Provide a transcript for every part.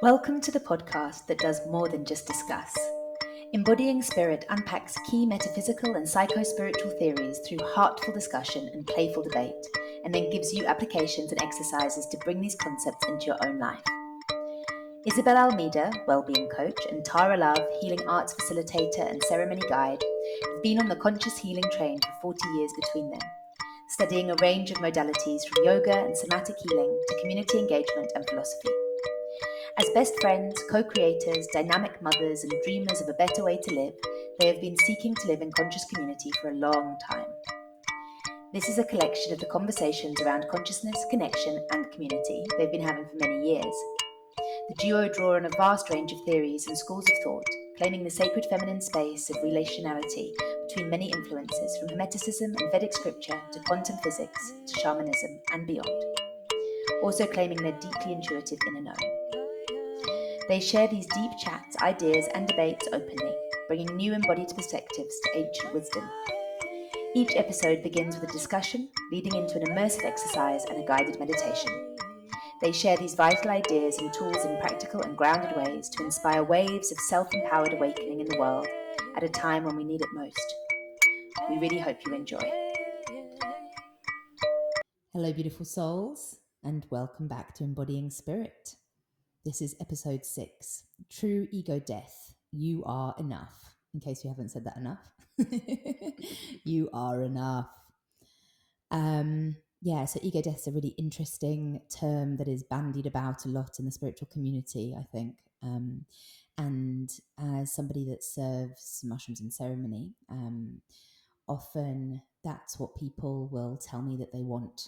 Welcome to the podcast that does more than just discuss. Embodying Spirit unpacks key metaphysical and psycho-spiritual theories through heartful discussion and playful debate, and then gives you applications and exercises to bring these concepts into your own life. Isabel Almeida, wellbeing coach, and Tārā Love, healing arts facilitator and ceremony guide, have been on the conscious healing train for 40 years between them, studying a range of modalities from yoga and somatic healing to community engagement and philosophy. As best friends, co-creators, dynamic mothers, and dreamers of a better way to live, they have been seeking to live in conscious community for a long time. This is a collection of the conversations around consciousness, connection, and community they've been having for many years. The duo draw on a vast range of theories and schools of thought, claiming the sacred feminine space of relationality between many influences from Hermeticism and Vedic scripture to quantum physics to shamanism and beyond. Also claiming their deeply intuitive inner knowing. They share these deep chats, ideas, and debates openly, bringing new embodied perspectives to ancient wisdom. Each episode begins with a discussion, leading into an immersive exercise and a guided meditation. They share these vital ideas and tools in practical and grounded ways to inspire waves of self-empowered awakening in the world at a time when we need it most. We really hope you enjoy. Hello, beautiful souls, and welcome back to Embodying Spirit. This is episode 6, True Ego Death. You are enough. In case you haven't said that enough. You are enough. So ego death is a really interesting term that is bandied about a lot in the spiritual community, I think. And as somebody that serves mushrooms in ceremony, often that's what people will tell me that they want,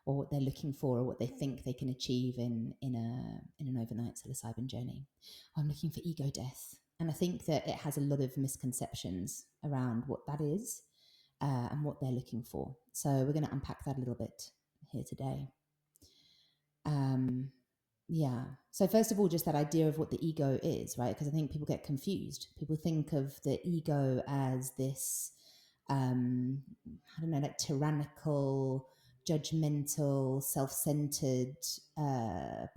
or what they're looking for, or what they think they can achieve in an overnight psilocybin journey. I'm looking for ego death, and I think that it has a lot of misconceptions around what that is and what they're looking for. So we're going to unpack that a little bit here today. So first of all, just that idea of what the ego is, right? Because I think people get confused. People think of the ego as this, like tyrannical, judgmental, self-centered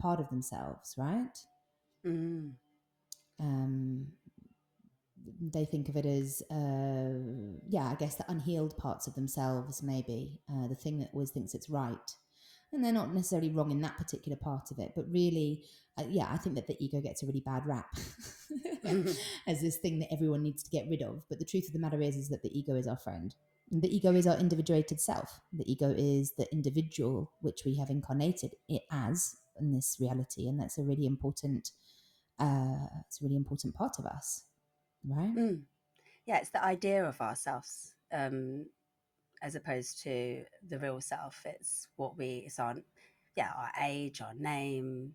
part of themselves, right? They think of it as, I guess the unhealed parts of themselves, maybe, the thing that always thinks it's right. And they're not necessarily wrong in that particular part of it, but really, I think that the ego gets a really bad rap as this thing that everyone needs to get rid of. But the truth of the matter is that the ego is our friend. And the ego is our individuated self. The ego is the individual which we have incarnated it as in this reality, and that's a really important. It's a really important part of us, right? Yeah, it's the idea of ourselves. As opposed to the real self. It's our age, our name,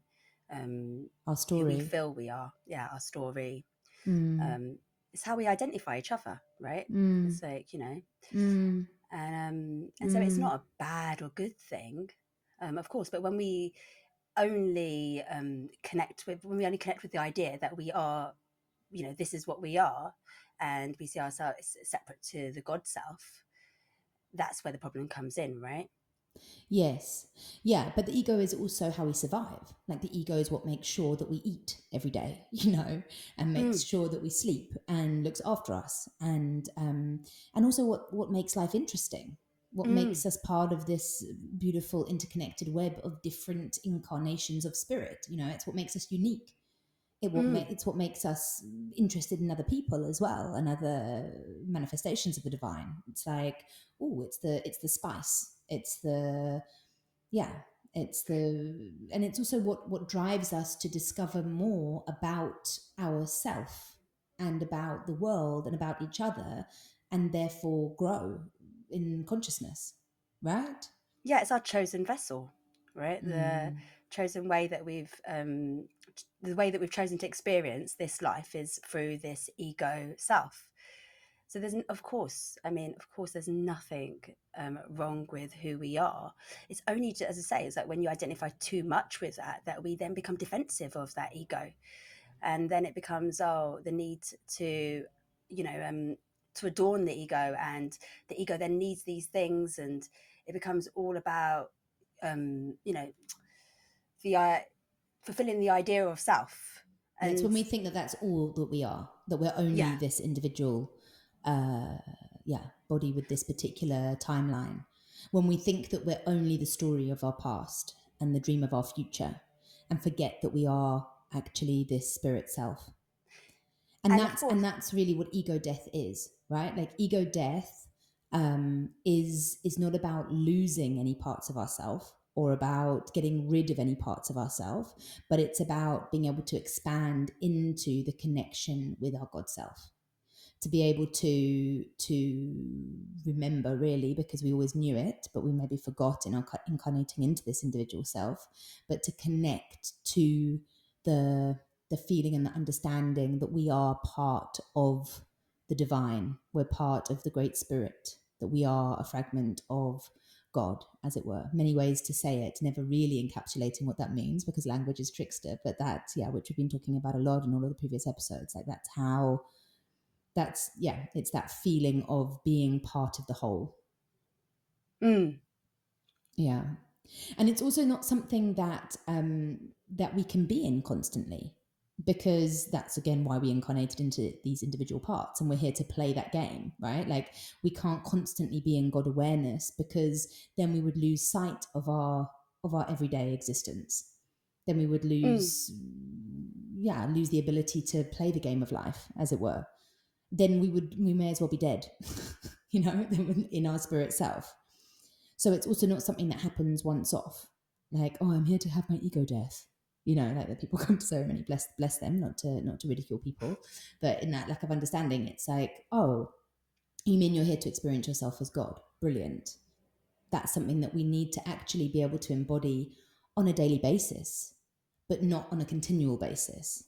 our story, who we feel we are. Yeah, our story. It's how we identify each other, right? It's like, and so it's not a bad or good thing, of course. But when we only connect with the idea that we are, this is what we are, and we see ourselves separate to the God self, that's where the problem comes in, right? Yes. Yeah. But the ego is also how we survive. Like the ego is what makes sure that we eat every day, and makes sure that we sleep and looks after us. And also what makes life interesting, what makes us part of this beautiful interconnected web of different incarnations of spirit. It's what makes us unique. It's what makes us interested in other people as well, and other manifestations of the divine. It's like, it's the spice. And it's also what drives us to discover more about ourself and about the world and about each other, and therefore grow in consciousness, right? Yeah, it's our chosen vessel, right? The chosen way that the way that we've chosen to experience this life is through this ego self. So of course, there's nothing wrong with who we are. It's only, as I say, it's like when you identify too much with that we then become defensive of that ego. And then it becomes, the need to, to adorn the ego, and the ego then needs these things, and it becomes all about, fulfilling the idea of self. And it's when we think that that's all that we are, that we're only this individual body with this particular timeline. When we think that we're only the story of our past and the dream of our future, and forget that we are actually this spirit self. And that's really what ego death is, right? Like ego death is not about losing any parts of ourself or about getting rid of any parts of ourself, but it's about being able to expand into the connection with our God self. To be able to remember, really, because we always knew it, but we maybe forgot in our incarnating into this individual self, but to connect to the feeling and the understanding that we are part of the divine. We're part of the Great Spirit, that we are a fragment of God, as it were. Many ways to say it, never really encapsulating what that means because language is trickster, but that, which we've been talking about a lot in all of the previous episodes, like it's that feeling of being part of the whole. Yeah. And it's also not something that that we can be in constantly, because that's again why we incarnated into these individual parts, and we're here to play that game, right? Like we can't constantly be in God awareness, because then we would lose sight of our everyday existence. Then we would lose the ability to play the game of life, as it were. Then we may as well be dead, in our spirit self. So it's also not something that happens once off, like, oh, I'm here to have my ego death, like that people come to ceremony, bless them, not to ridicule people, but in that lack of understanding, it's like, oh, you mean you're here to experience yourself as God? Brilliant. That's something that we need to actually be able to embody on a daily basis, but not on a continual basis,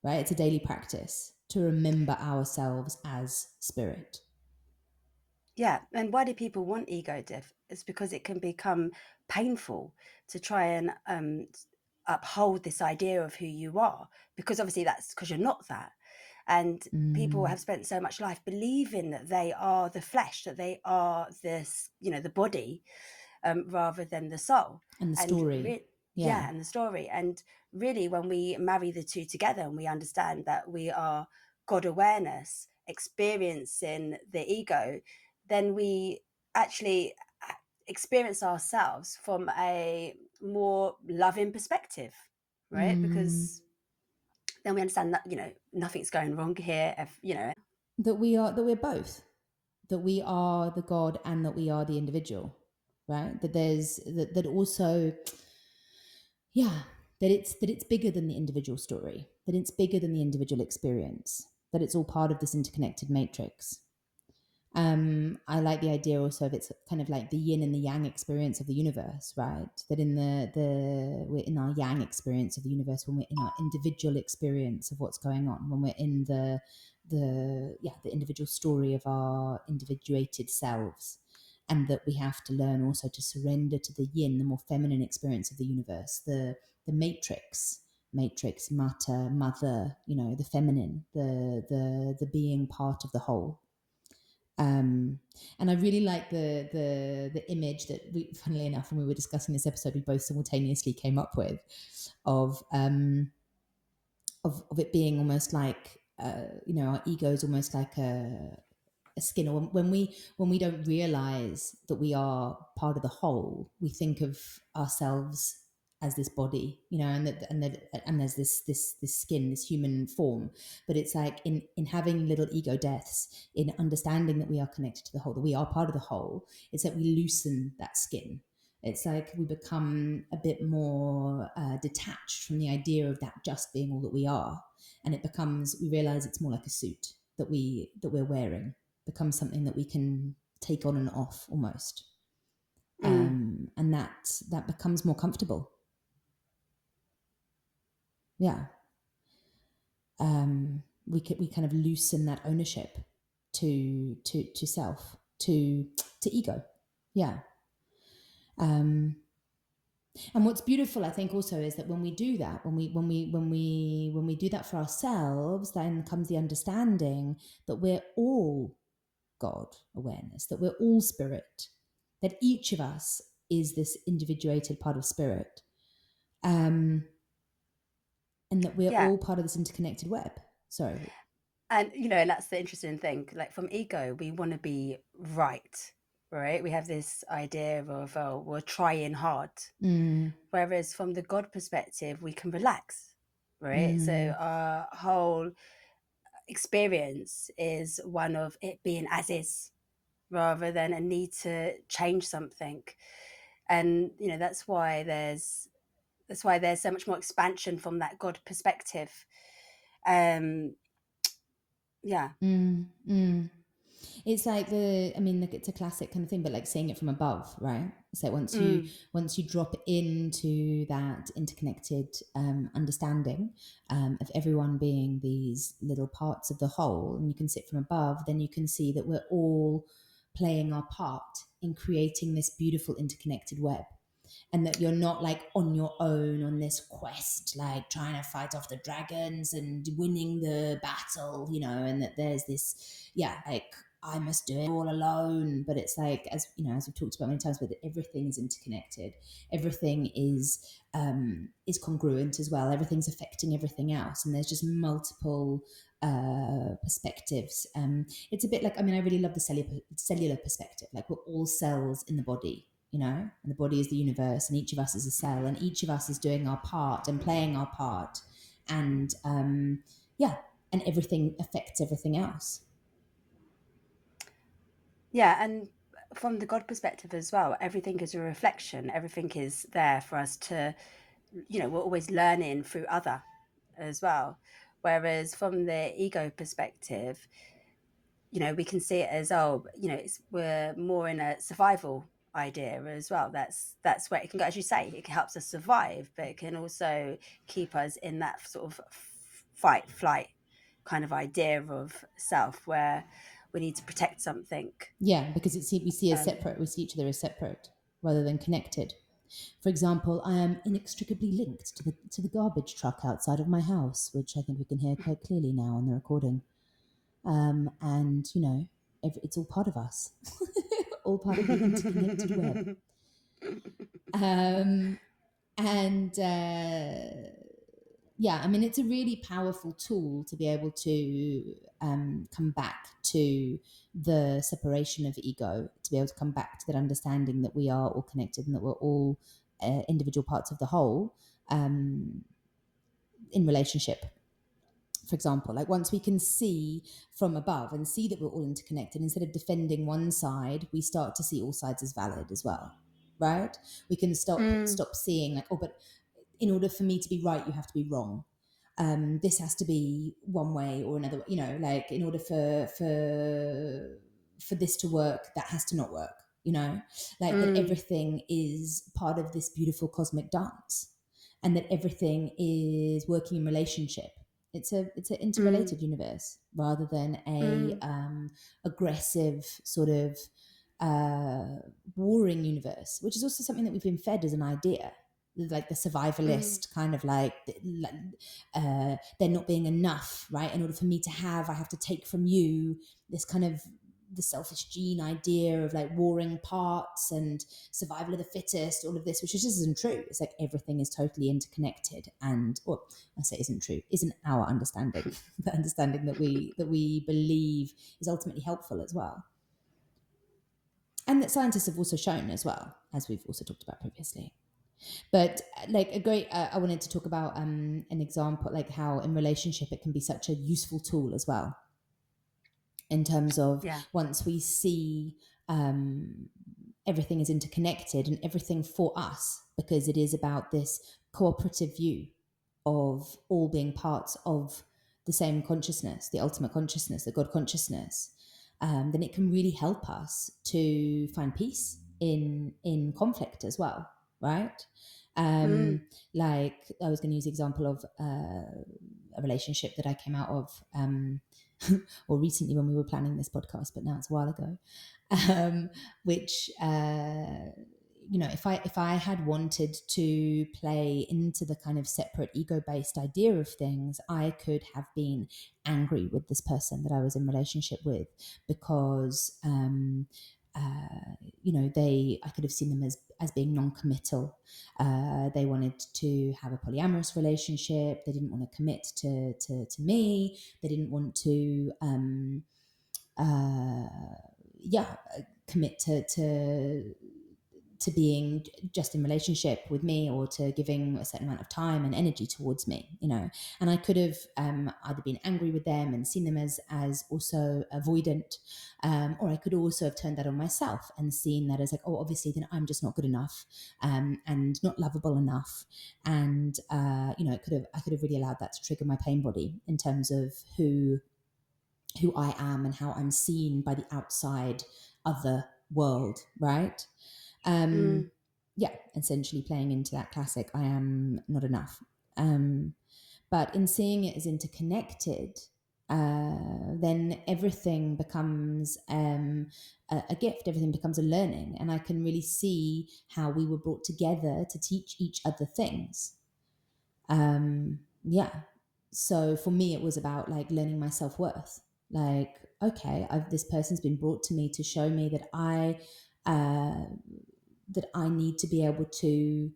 right? It's a daily practice to remember ourselves as spirit. Yeah, and why do people want ego death? It's because it can become painful to try and uphold this idea of who you are, because obviously that's because you're not that. And people have spent so much life believing that they are the flesh, that they are this, the body, rather than the soul. And the story. And the story. And really, when we marry the two together and we understand that we are God awareness experiencing the ego, then we actually experience ourselves from a more loving perspective, right? Because then we understand that, nothing's going wrong here, that we're both, that we are the God and that we are the individual, right? That there's that also, that it's bigger than the individual story, that it's bigger than the individual experience, that it's all part of this interconnected matrix. I like the idea also of it's kind of like the yin and the yang experience of the universe, right? That in we're in our yang experience of the universe, when we're in our individual experience of what's going on, when we're in the individual story of our individuated selves, and that we have to learn also to surrender to the yin, the more feminine experience of the universe, the matrix, matter, mother, the feminine, the being part of the whole. And I really like the image that we, funnily enough, when we were discussing this episode, we both simultaneously came up with of it being almost like our ego is almost like a skin, or when we don't realize that we are part of the whole, we think of ourselves as this body, and there's this skin, this human form. But it's like in having little ego deaths, in understanding that we are connected to the whole, that we are part of the whole, it's like we loosen that skin. It's like we become a bit more detached from the idea of that just being all that we are, and we realize it's more like a suit that we're wearing, becomes something that we can take on and off almost. And that becomes more comfortable. Yeah. We kind of loosen that ownership to self, to ego. Yeah. And what's beautiful, I think, also is that when we do that, when we do that for ourselves, then comes the understanding that we're all God awareness, that we're all spirit, that each of us is this individuated part of spirit. that we're all part of this interconnected web. Sorry. And, you know, and that's the interesting thing. Like from ego, we want to be right? We have this idea of, oh, we're trying hard. Whereas from the God perspective, we can relax, right? So our whole experience is one of it being as is, rather than a need to change something. And, you know, that's why there's so much more expansion from that God perspective. It's like it's a classic kind of thing, but like seeing it from above, right? So once you drop into that interconnected understanding of everyone being these little parts of the whole, and you can sit from above, then you can see that we're all playing our part in creating this beautiful interconnected web. And that you're not like on your own on this quest, like trying to fight off the dragons and winning the battle, you know, and that there's this, like I must do it all alone. But it's like, as you know, as we've talked about many times, but everything is interconnected. Everything is congruent as well. Everything's affecting everything else. And there's just multiple perspectives. It's a bit like, I really love the cellular perspective. Like we're all cells in the body, you know, and the body is the universe, and each of us is a cell, and each of us is doing our part and playing our part, and and everything affects everything else. And from the God perspective as well, everything is a reflection. Everything is there for us to, you know, we're always learning through other as well. Whereas from the ego perspective, you know, we can see it as, oh, you know, we're more in a survival idea as well. That's where it can go, as you say, it helps us survive, but it can also keep us in that sort of fight flight kind of idea of self, where we need to protect something. Because we see as separate. We see each other as separate rather than connected. For example, I am inextricably linked to the garbage truck outside of my house, which I think we can hear quite clearly now on the recording. And, you know, it's all part of us, all part of the interconnected web. It's a really powerful tool to be able to come back to the separation of ego, to be able to come back to that understanding that we are all connected and that we're all individual parts of the whole in relationship. For example, like once we can see from above and see that we're all interconnected, instead of defending one side, we start to see all sides as valid as well, right? We can stop seeing like, oh, but in order for me to be right, you have to be wrong. This has to be one way or another, you know, like in order for this to work, that has to not work, you know, like that everything is part of this beautiful cosmic dance, and that everything is working in relationship. It's an interrelated universe rather than a aggressive sort of warring universe, which is also something that we've been fed as an idea, like the survivalist kind of like there not being enough, right? In order for me to have, I have to take from you, this kind of the selfish gene idea of like warring parts and survival of the fittest, all of this, which just isn't true. It's like everything is totally interconnected, and I say isn't true, isn't our understanding, the understanding that we believe is ultimately helpful as well, and that scientists have also shown as well, as we've also talked about previously. But like a great, I wanted to talk about an example, like how in relationship it can be such a useful tool as well, in terms of once we see everything is interconnected and everything for us, because it is about this cooperative view of all being parts of the same consciousness, the ultimate consciousness, the God consciousness, then it can really help us to find peace in conflict as well, right? Like I was going to use the example of a relationship that I came out of or recently when we were planning this podcast, but now it's a while ago, which you know, if I had wanted to play into the kind of separate ego-based idea of things, I could have been angry with this person that I was in relationship with, because you know, I could have seen them as being non-committal. They wanted to have a polyamorous relationship. They didn't want to commit to me. They didn't want to commit to being just in relationship with me, or to giving a certain amount of time and energy towards me, you know. And I could have either been angry with them and seen them as also avoidant, or I could also have turned that on myself and seen that as like, oh, obviously then I'm just not good enough, and not lovable enough. And you know, I could have really allowed that to trigger my pain body in terms of who I am and how I'm seen by the outside other world, right? Yeah, essentially playing into that classic I am not enough. But in seeing it as interconnected, then everything becomes a gift, everything becomes a learning. And I can really see how we were brought together to teach each other things. Yeah. So for me, it was about like learning my self-worth. Like, okay, this person's been brought to me to show me that I need to be able to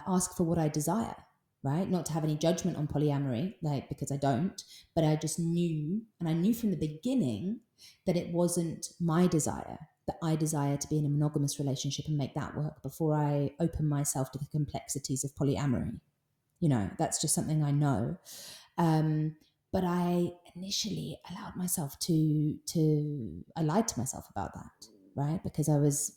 ask for what I desire, right? Not to have any judgment on polyamory, like, because I don't, but I just knew, and I knew from the beginning that it wasn't my desire, that I desire to be in a monogamous relationship and make that work before I open myself to the complexities of polyamory. You know, that's just something I know. But I initially allowed myself I lied to myself about that, right? Because I was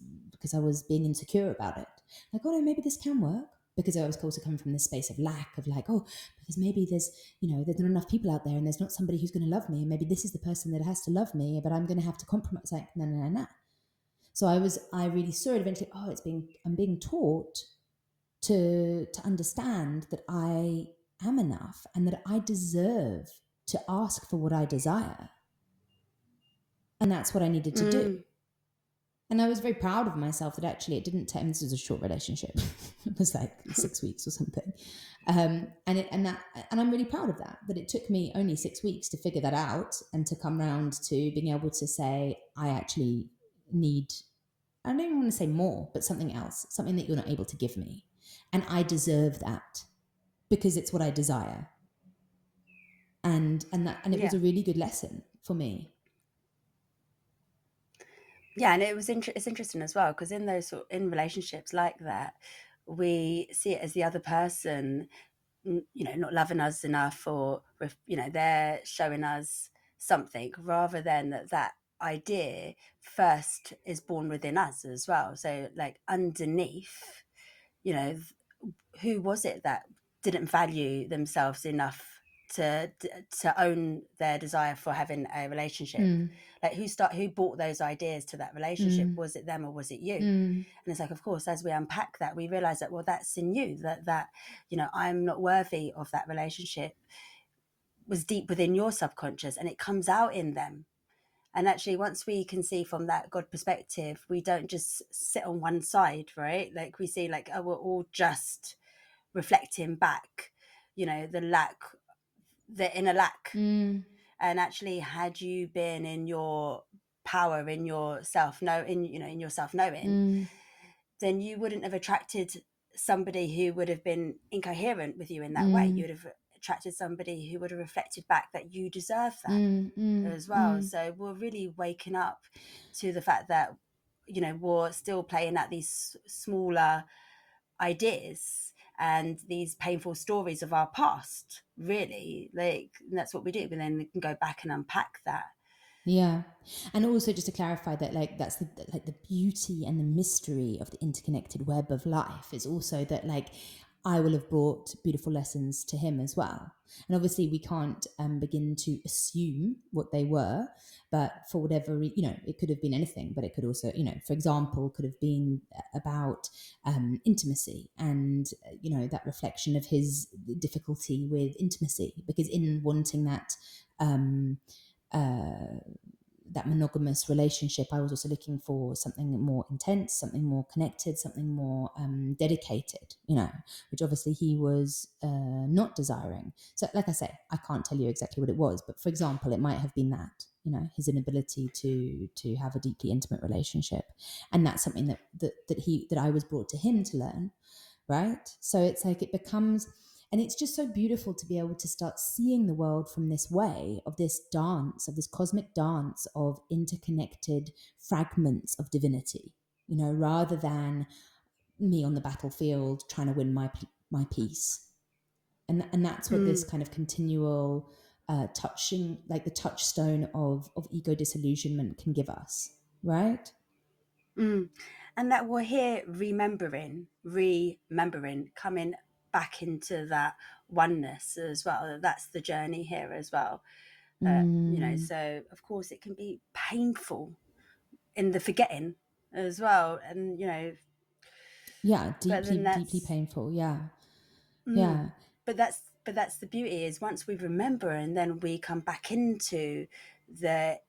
being insecure about it. Like, oh no, maybe this can work. Because I was also coming from this space of lack, of like, oh, because maybe there's not enough people out there, and there's not somebody who's going to love me, and maybe this is the person that has to love me, but I'm going to have to compromise. Like, no. So I really saw it eventually. Oh, I'm being taught to understand that I am enough and that I deserve to ask for what I desire. And that's what I needed to do. And I was very proud of myself that actually it didn't take, this was a short relationship. It was like 6 weeks or something. And I'm really proud of that it took me only 6 weeks to figure that out and to come round to being able to say, I actually need, I don't even want to say more, but something else, something that you're not able to give me. And I deserve that because it's what I desire. And it was a really good lesson for me. Yeah, and it's interesting as well, because in in relationships like that, we see it as the other person, not loving us enough, or they're showing us something, rather than that idea first is born within us as well. So like underneath, who was it that didn't value themselves enough to own their desire for having a relationship? Like who brought those ideas to that relationship? Was it them or was it you? And it's like, of course, as we unpack that, we realize that, well, that's in you, that I'm not worthy of that relationship was deep within your subconscious, and it comes out in them. And actually, once we can see from that God perspective, we don't just sit on one side, right? Like we see like, oh, we're all just reflecting back, the inner lack. And actually, had you been in your power, in your in your self-knowing, then you wouldn't have attracted somebody who would have been incoherent with you in that way. You would have attracted somebody who would have reflected back that you deserve that as well. So we're really waking up to the fact that, we're still playing at these smaller ideas and these painful stories of our past, really. Like, and that's what we do, but then we can go back and unpack that. Yeah. And also just to clarify that, like, that's the beauty and the mystery of the interconnected web of life is also that, like, I will have brought beautiful lessons to him as well. And obviously we can't begin to assume what they were, but for whatever, it could have been anything, but it could also, for example, could have been about intimacy and, that reflection of his difficulty with intimacy, because in wanting that, that monogamous relationship, I was also looking for something more intense, something more connected, something more dedicated, which obviously he was not desiring. So like I say, I can't tell you exactly what it was, but for example, it might have been that. you know, his inability to have a deeply intimate relationship. And that's something that I was brought to him to learn, right? So it's like it becomes, and it's just so beautiful to be able to start seeing the world from this way of this dance, of this cosmic dance of interconnected fragments of divinity, you know, rather than me on the battlefield trying to win my peace. And that's what this kind of continual touching, like the touchstone of ego disillusionment can give us, right? And that we're here remembering, coming back into that oneness as well. That's the journey here as well. You know, so of course it can be painful in the forgetting as well, and you know, yeah, deeply painful. Yeah. But that's the beauty, is once we remember and then we come back into the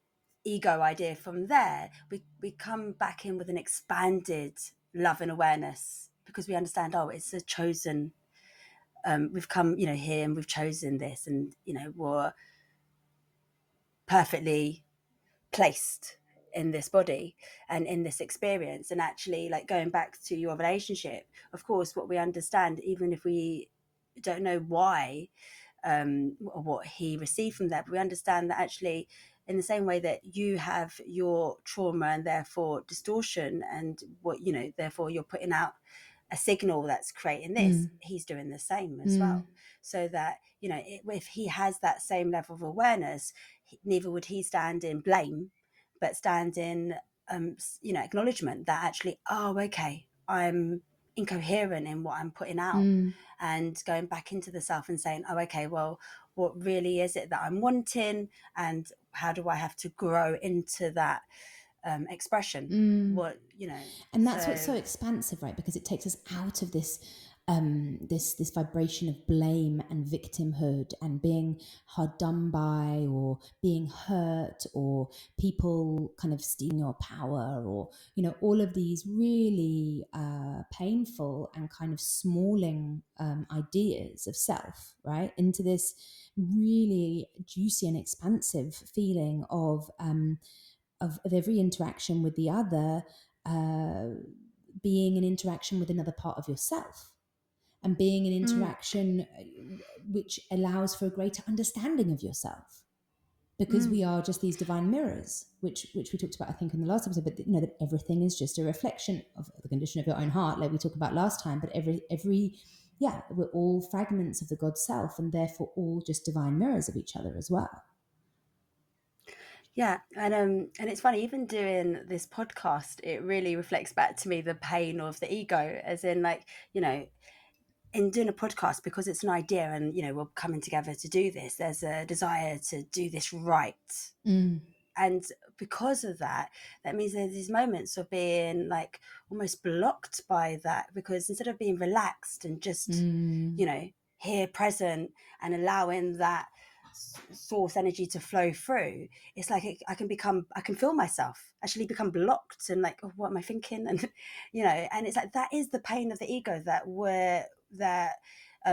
ego idea from there, we come back in with an expanded love and awareness, because we understand, oh, it's a chosen, we've come, you know, here and we've chosen this, and you know, we're perfectly placed in this body and in this experience. And actually, like, going back to your relationship, of course, what we understand, even if we don't know why or what he received from that, but we understand that actually, in the same way that you have your trauma and therefore distortion, and what, you know, therefore you're putting out a signal that's creating this, he's doing the same as well. So that, you know, if he has that same level of awareness, neither would he stand in blame, but stand in you know, acknowledgement that actually, oh, okay, I'm incoherent in what I'm putting out, and going back into the self and saying, oh, okay, well, what really is it that I'm wanting, and how do I have to grow into that expression? What, you know, and that's what's so expansive, right? Because it takes us out of this this vibration of blame and victimhood and being hard done by, or being hurt, or people kind of stealing your power, or, you know, all of these really painful and kind of smalling ideas of self, right? Into this really juicy and expansive feeling of every interaction with the other being an interaction with another part of yourself, and being an interaction which allows for a greater understanding of yourself, because we are just these divine mirrors, which we talked about, I think, in the last episode. But you know that everything is just a reflection of the condition of your own heart, like we talked about last time. But every we're all fragments of the God self, and therefore all just divine mirrors of each other as well. Yeah, and it's funny, even doing this podcast, it really reflects back to me the pain of the ego, as in, like, you know, in doing a podcast, because it's an idea and, you know, we're coming together to do this, there's a desire to do this right. And because of that, that means there's these moments of being like almost blocked by that, because instead of being relaxed and just, you know, here present and allowing that source energy to flow through, it's like I can feel myself actually become blocked and like, oh, what am I thinking? And, you know, and it's like, that is the pain of the ego that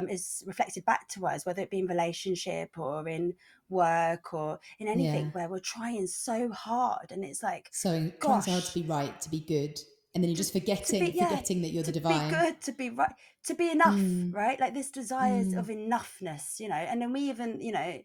is reflected back to us, whether it be in relationship or in work or in anything, where we're trying so hard, and it's like, trying so hard to be right, to be good, and then you're just forgetting that you're the divine. To be good, to be right, to be enough, right? Like this desires of enoughness, you know. And then we even, you know,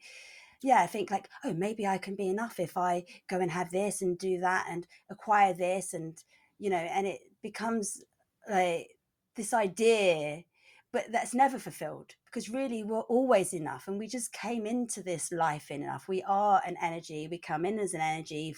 I think like, oh, maybe I can be enough if I go and have this and do that and acquire this, and, you know, and it becomes like this idea, but that's never fulfilled, because really we're always enough, and we just came into this life in enough. We are an energy, we come in as an energy,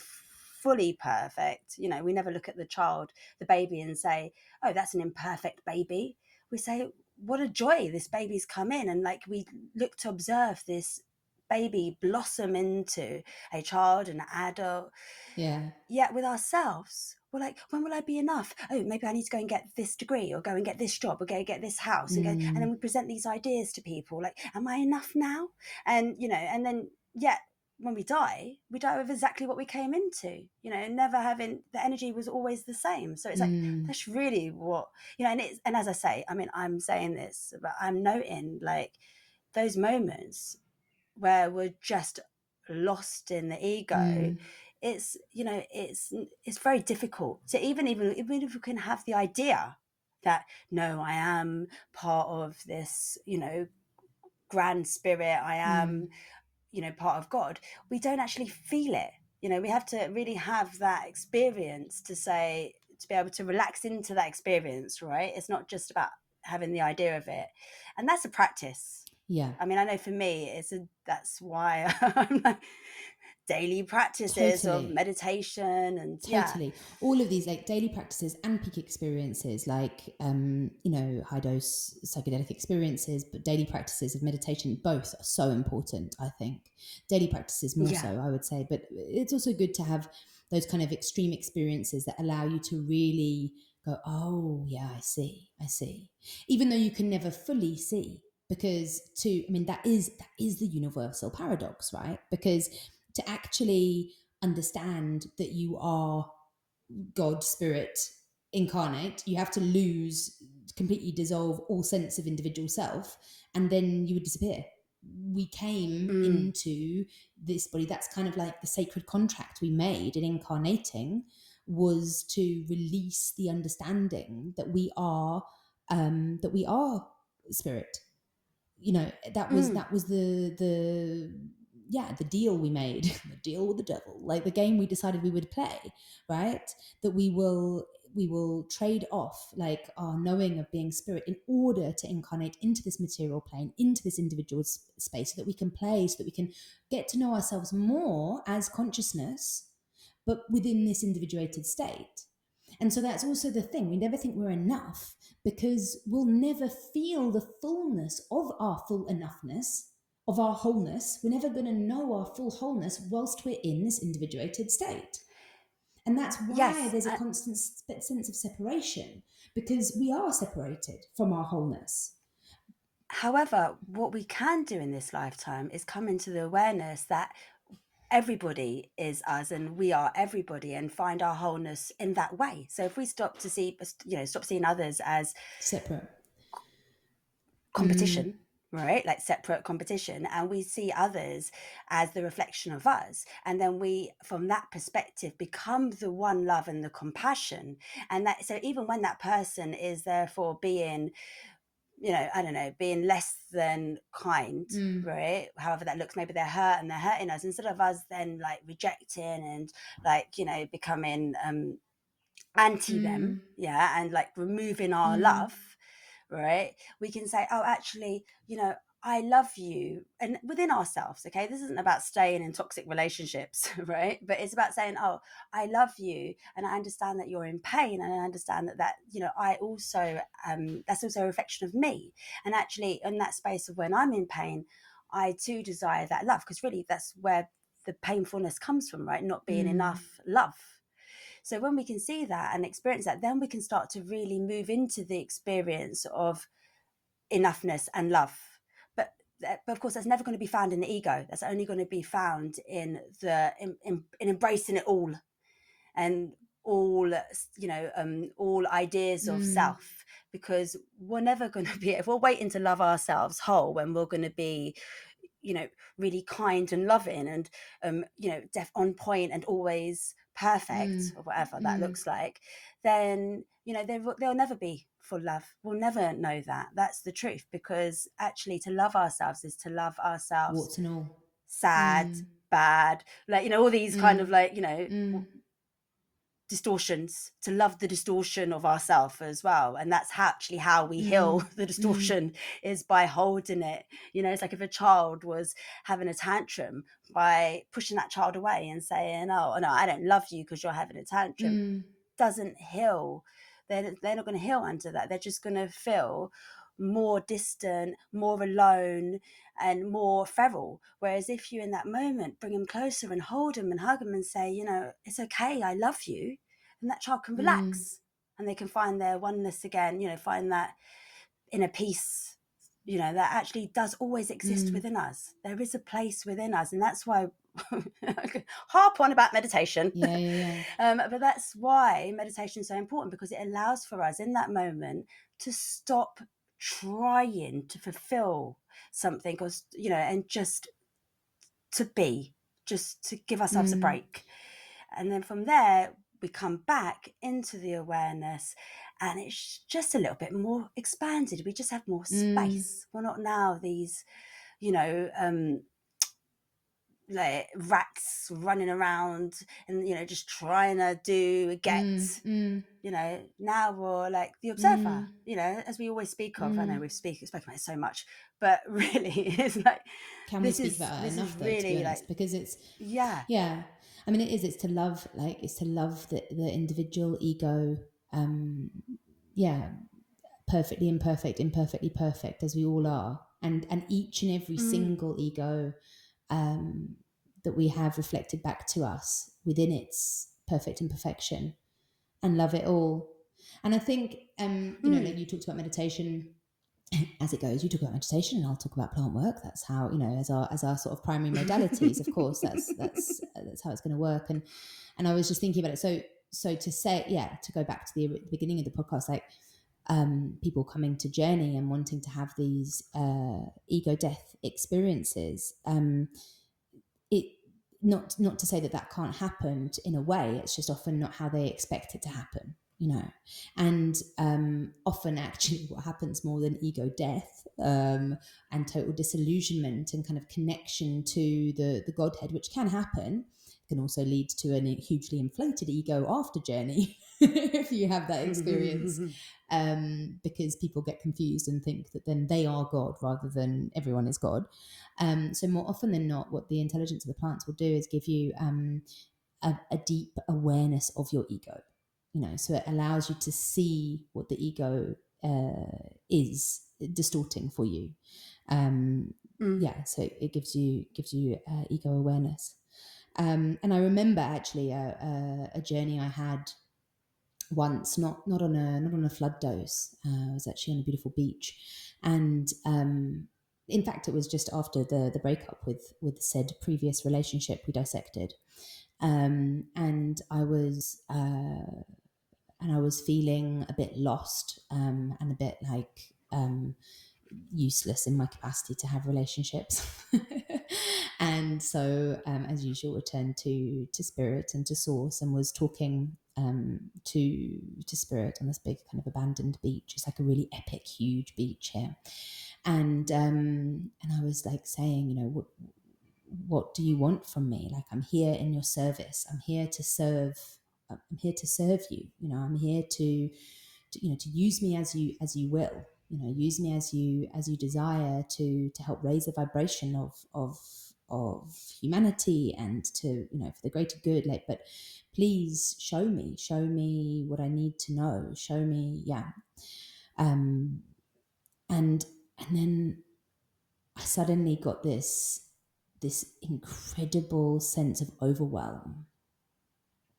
fully perfect. You know, we never look at the child, the baby, and say, oh, that's an imperfect baby. We say, what a joy, this baby's come in. And like, we look to observe this baby blossom into a child, an adult. Yet with ourselves, we're like, when will I be enough? Oh, maybe I need to go and get this degree, or go and get this job, or go and get this house, and then we present these ideas to people like, am I enough now? And, you know, and then when we die with exactly what we came into, you know, never having, the energy was always the same. So it's like, that's really what, you know. And as I say, I mean, I'm saying this, but I'm noting like those moments where we're just lost in the ego, it's, you know, it's very difficult to even if we can have the idea that, no, I am part of this, you know, grand spirit, I am, you know, part of God, we don't actually feel it. You know, we have to really have that experience to be able to relax into that experience, right? It's not just about having the idea of it. And that's a practice. Yeah. I mean, I know for me, that's why I'm like, daily practices of meditation and all of these like daily practices and peak experiences, like you know, high dose psychedelic experiences, but daily practices of meditation, both are so important. I think daily practices more so, I would say, but it's also good to have those kind of extreme experiences that allow you to really go, oh yeah, I see, even though you can never fully see, because that is the universal paradox, right? Because to actually understand that you are God, spirit, incarnate, you have to completely dissolve all sense of individual self, and then you would disappear. We came into this body. That's kind of like the sacred contract we made in incarnating, was to release the understanding that we are spirit. You know, that was the deal we made, the deal with the devil, like the game we decided we would play, right? That we will trade off like our knowing of being spirit in order to incarnate into this material plane, into this individual space, so that we can play, so that we can get to know ourselves more as consciousness, but within this individuated state. And so that's also the thing. We never think we're enough, because we'll never feel the fullness of our full enoughness, of our wholeness. We're never going to know our full wholeness whilst we're in this individuated state. And that's why there's a constant sense of separation, because we are separated from our wholeness. However, what we can do in this lifetime is come into the awareness that everybody is us and we are everybody, and find our wholeness in that way. So if we stop seeing others as separate competition, right, like separate competition, and we see others as the reflection of us, and then we from that perspective become the one love and the compassion, and that, so even when that person is therefore being, you know, I don't know, being less than kind, right? However that looks, maybe they're hurt and they're hurting us, instead of us then like rejecting and like, you know, becoming anti them, and like removing our love, right? We can say, oh, actually, you know, I love you, and within ourselves, okay? This isn't about staying in toxic relationships, right? But it's about saying, oh, I love you, and I understand that you're in pain, and I understand that you know, I also that's also a reflection of me, and actually in that space of when I'm in pain, I too desire that love, because really that's where the painfulness comes from, right? Not being enough love. So when we can see that and experience that, then we can start to really move into the experience of enoughness and love. But of course, that's never going to be found in the ego. That's only going to be found in embracing it all, and all, you know, all ideas of self, because we're never going to be, if we're waiting to love ourselves whole, when we're going to be, you know, really kind and loving and you know, on point and always perfect, or whatever that looks like, then, you know, there'll never be full love. We'll never know that. That's the truth, because actually to love ourselves is to love ourselves, warts and all, sad, bad, like, you know, all these kind of like, you know, distortions, to love the distortion of ourself as well. And that's actually how we heal the distortion, is by holding it. You know, it's like if a child was having a tantrum, by pushing that child away and saying, oh no, I don't love you because you're having a tantrum, doesn't heal. They're not going to heal under that. They're just going to feel more distant, more alone, and more feral. Whereas if you in that moment bring them closer and hold them and hug them and say, you know, it's okay, I love you, and that child can relax and they can find their oneness again, you know, find that inner peace, you know, that actually does always exist within us. There is a place within us, and that's why harp on about meditation. But that's why meditation is so important, because it allows for us in that moment to stop trying to fulfill something, or, you know, and just to be, just to give ourselves a break. And then from there, we come back into the awareness, and it's just a little bit more expanded. We just have more space. We're not now these, like rats running around and just trying to now we're like the observer, as we always speak of. I know we've spoken about it so much, but really it's like, can we speak about it enough, though, really, to be honest, like, because it's I mean, it's to love the individual ego, perfectly imperfect, imperfectly perfect, as we all are, and each and every single ego that we have reflected back to us within its perfect imperfection, and love it all. And I think like you talked about meditation. As it goes, you talk about meditation and I'll talk about plant work. That's how, as our sort of primary modalities, of course, that's how it's going to work. And I was just thinking about it. So to say, to go back to the beginning of the podcast, like people coming to journey and wanting to have these ego death experiences, it not to say that can't happen in a way. It's just often not how they expect it to happen. And often actually what happens more than ego death and total disillusionment and kind of connection to the Godhead, which can happen, can also lead to a hugely inflated ego after journey if you have that experience, because people get confused and think that then they are God rather than everyone is God. So more often than not, what the intelligence of the plants will do is give you a deep awareness of your ego. So it allows you to see what the ego is distorting for you. So it gives you ego awareness. And I remember actually a journey I had once, not on a flood dose. I was actually on a beautiful beach, and in fact, it was just after the breakup with said previous relationship we dissected, and I was feeling a bit lost and a bit like useless in my capacity to have relationships. And so, as usual, returned to spirit and to source, and was talking to spirit on this big kind of abandoned beach. It's like a really epic, huge beach here. And I was like saying, what do you want from me? Like, I'm here in your service. I'm here to serve. I'm here to serve you. I'm here to use me as you will. Use me as you desire to help raise the vibration of humanity and to for the greater good. Like, but please show me what I need to know. Show me, and then I suddenly got this incredible sense of overwhelm.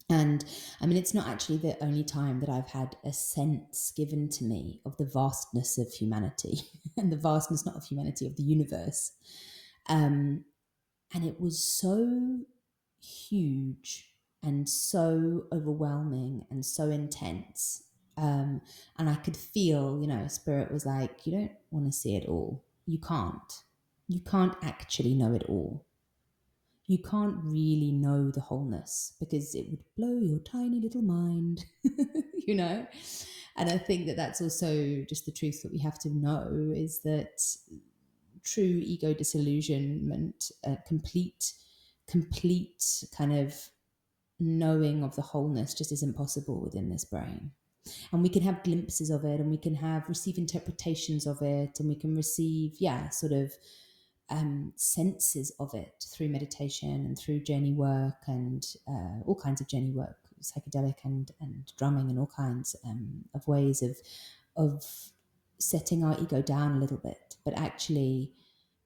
And I mean, it's not actually the only time that I've had a sense given to me of the vastness of humanity and the vastness, not of humanity, of the universe. And it was so huge and so overwhelming and so intense. And I could feel, Spirit was like, you don't want to see it all. You can't actually know it all. You can't really know the wholeness because it would blow your tiny little mind, And I think that that's also just the truth that we have to know, is that true ego disillusionment, complete kind of knowing of the wholeness just isn't possible within this brain. And we can have glimpses of it, and we can receive interpretations of it, and we can receive, sort of senses of it through meditation and through journey work and all kinds of journey work, psychedelic and drumming, and all kinds of ways of setting our ego down a little bit. But actually,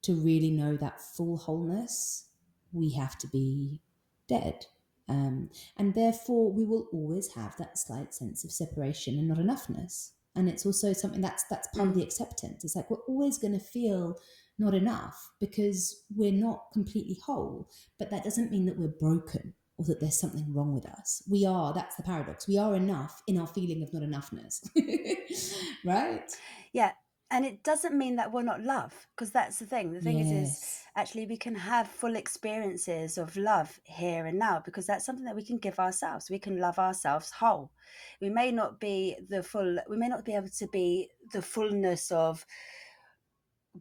to really know that full wholeness, we have to be dead. And therefore, we will always have that slight sense of separation and not enoughness. And it's also something that's part of the acceptance. It's like we're always going to feel not enough because we're not completely whole, but that doesn't mean that we're broken or that there's something wrong with us. We are, that's the paradox. We are enough in our feeling of not enoughness, right? Yeah. And it doesn't mean that we're not love, because that's the thing. The thing is actually we can have full experiences of love here and now, because that's something that we can give ourselves. We can love ourselves whole. We may not be able to be the fullness of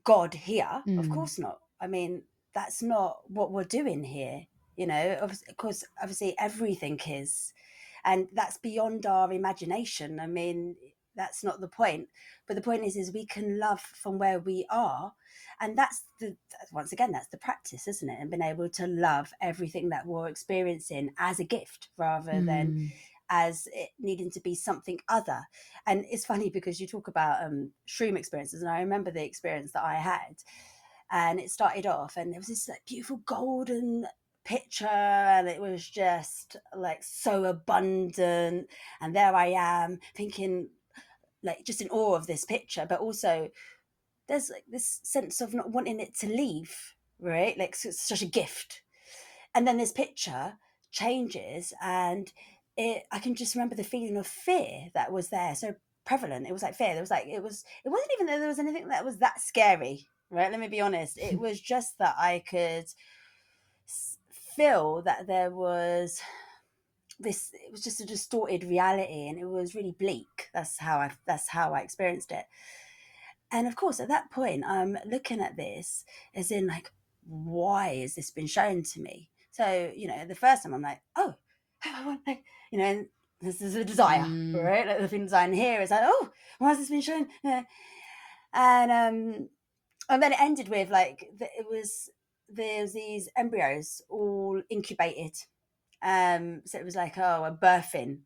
God here. Of course not. I mean, that's not what we're doing here. You know, of course, obviously everything is, and that's beyond our imagination. I mean, that's not the point. But the point is we can love from where we are, and once again, that's the practice, isn't it? And being able to love everything that we're experiencing as a gift, rather than as it needing to be something other. And it's funny because you talk about shroom experiences, and I remember the experience that I had, and it started off and there was this like beautiful golden picture, and it was just like so abundant, and there I am thinking, like, just in awe of this picture, but also there's like this sense of not wanting it to leave, right? Like, it's such a gift. And then this picture changes, and I can just remember the feeling of fear that was there, so prevalent. It was like fear. It wasn't even that there was anything that was that scary, right? Let me be honest. It was just that I could feel that there was this. It was just a distorted reality, and it was really bleak. That's how I experienced it. And of course, at that point, I'm looking at this as in like, why has this been shown to me? So, you know, the first time I'm like, oh, I want, like, you know, and this is a desire, right? Like the thing design here is like, oh, why has this been shown? And then it ended with like, there's these embryos all incubated. So it was like, oh, a birthing.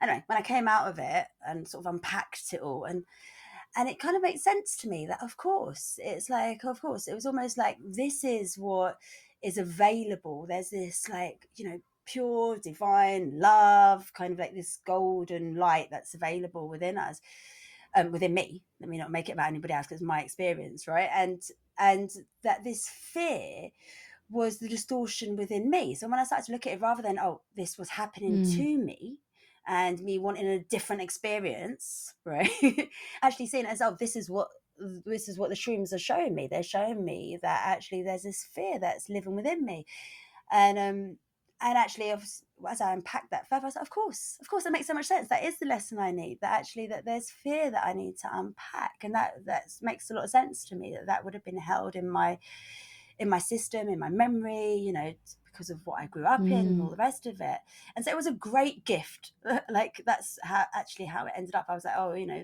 Anyway, when I came out of it and sort of unpacked it all, and it kind of makes sense to me that, of course, it was almost like this is what is available. There's this, like, you know, pure divine love, kind of like this golden light that's available within us, within me. Let me not make it about anybody else, because it's my experience, right? And that this fear was the distortion within me. So when I started to look at it, rather than, oh, this was happening to me, and me wanting a different experience, right? Actually seeing it as, oh, this is what the shrooms are showing me. They're showing me that actually there's this fear that's living within me. And actually, as I unpacked that further, I was like, of course, that makes so much sense. That is the lesson I need. That actually, that there's fear that I need to unpack, and that makes a lot of sense to me. That would have been held in my system, in my memory, you know, because of what I grew up in and all the rest of it. And so it was a great gift. Like, that's how it ended up. I was like, oh, you know,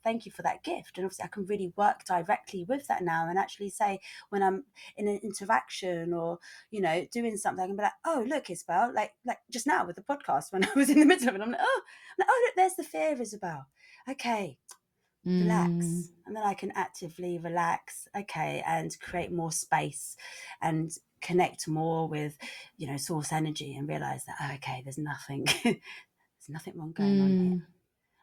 thank you for that gift. And obviously I can really work directly with that now, and actually say, when I'm in an interaction or, you know, doing something, I can be like, oh, look, Isabel, like just now with the podcast, when I was in the middle of it, I'm like, oh, look, there's the fear, Isabel. Okay, relax. And then I can actively relax, okay, and create more space and connect more with, you know, source energy, and realize that, oh, okay, there's nothing wrong going on here.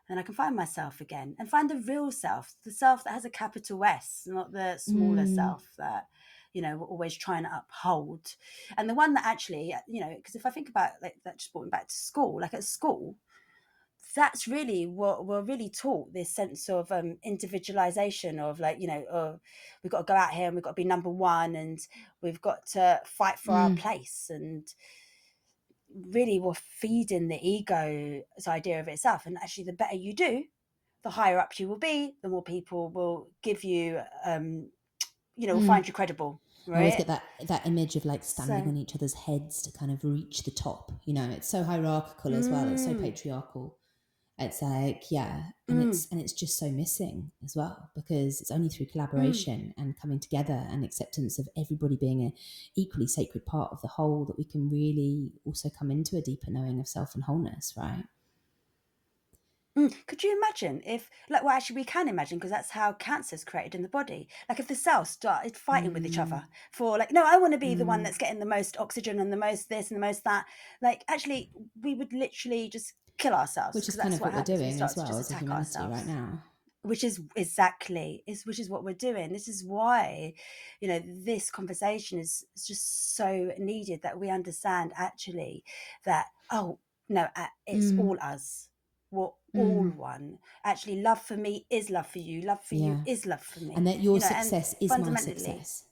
And I can find myself again, and find the real self, the self that has a capital S, not the smaller self that, you know, we're always trying to uphold. And the one that actually, you know, because if I think about, like, that just brought me back to school, like at school, that's really what we're really taught, this sense of individualization of, like, you know, oh, we've got to go out here and we've got to be number one, and we've got to fight for our place. And really we're feeding the ego's idea of itself. And actually, the better you do, the higher up you will be, the more people will give you, you know, will find you credible. Right? I always get that image of like standing on each other's heads to kind of reach the top. You know, it's so hierarchical as well. It's so patriarchal. It's like, yeah, and it's just so missing as well, because it's only through collaboration and coming together and acceptance of everybody being an equally sacred part of the whole that we can really also come into a deeper knowing of self and wholeness, right? Could you imagine if, like, well, actually we can imagine, because that's how cancer's created in the body. Like, if the cells started fighting with each other for, like, no, I want to be the one that's getting the most oxygen and the most this and the most that, like, actually we would literally just kill ourselves. Which is kind of what we're doing as well as a humanity ourselves right now. Which is what we're doing. This is why, you know, this conversation is just so needed, that we understand actually that, oh no, it's all us. We're all one. Actually, love for me is love for you. Love for you is love for me. And that your success is my success.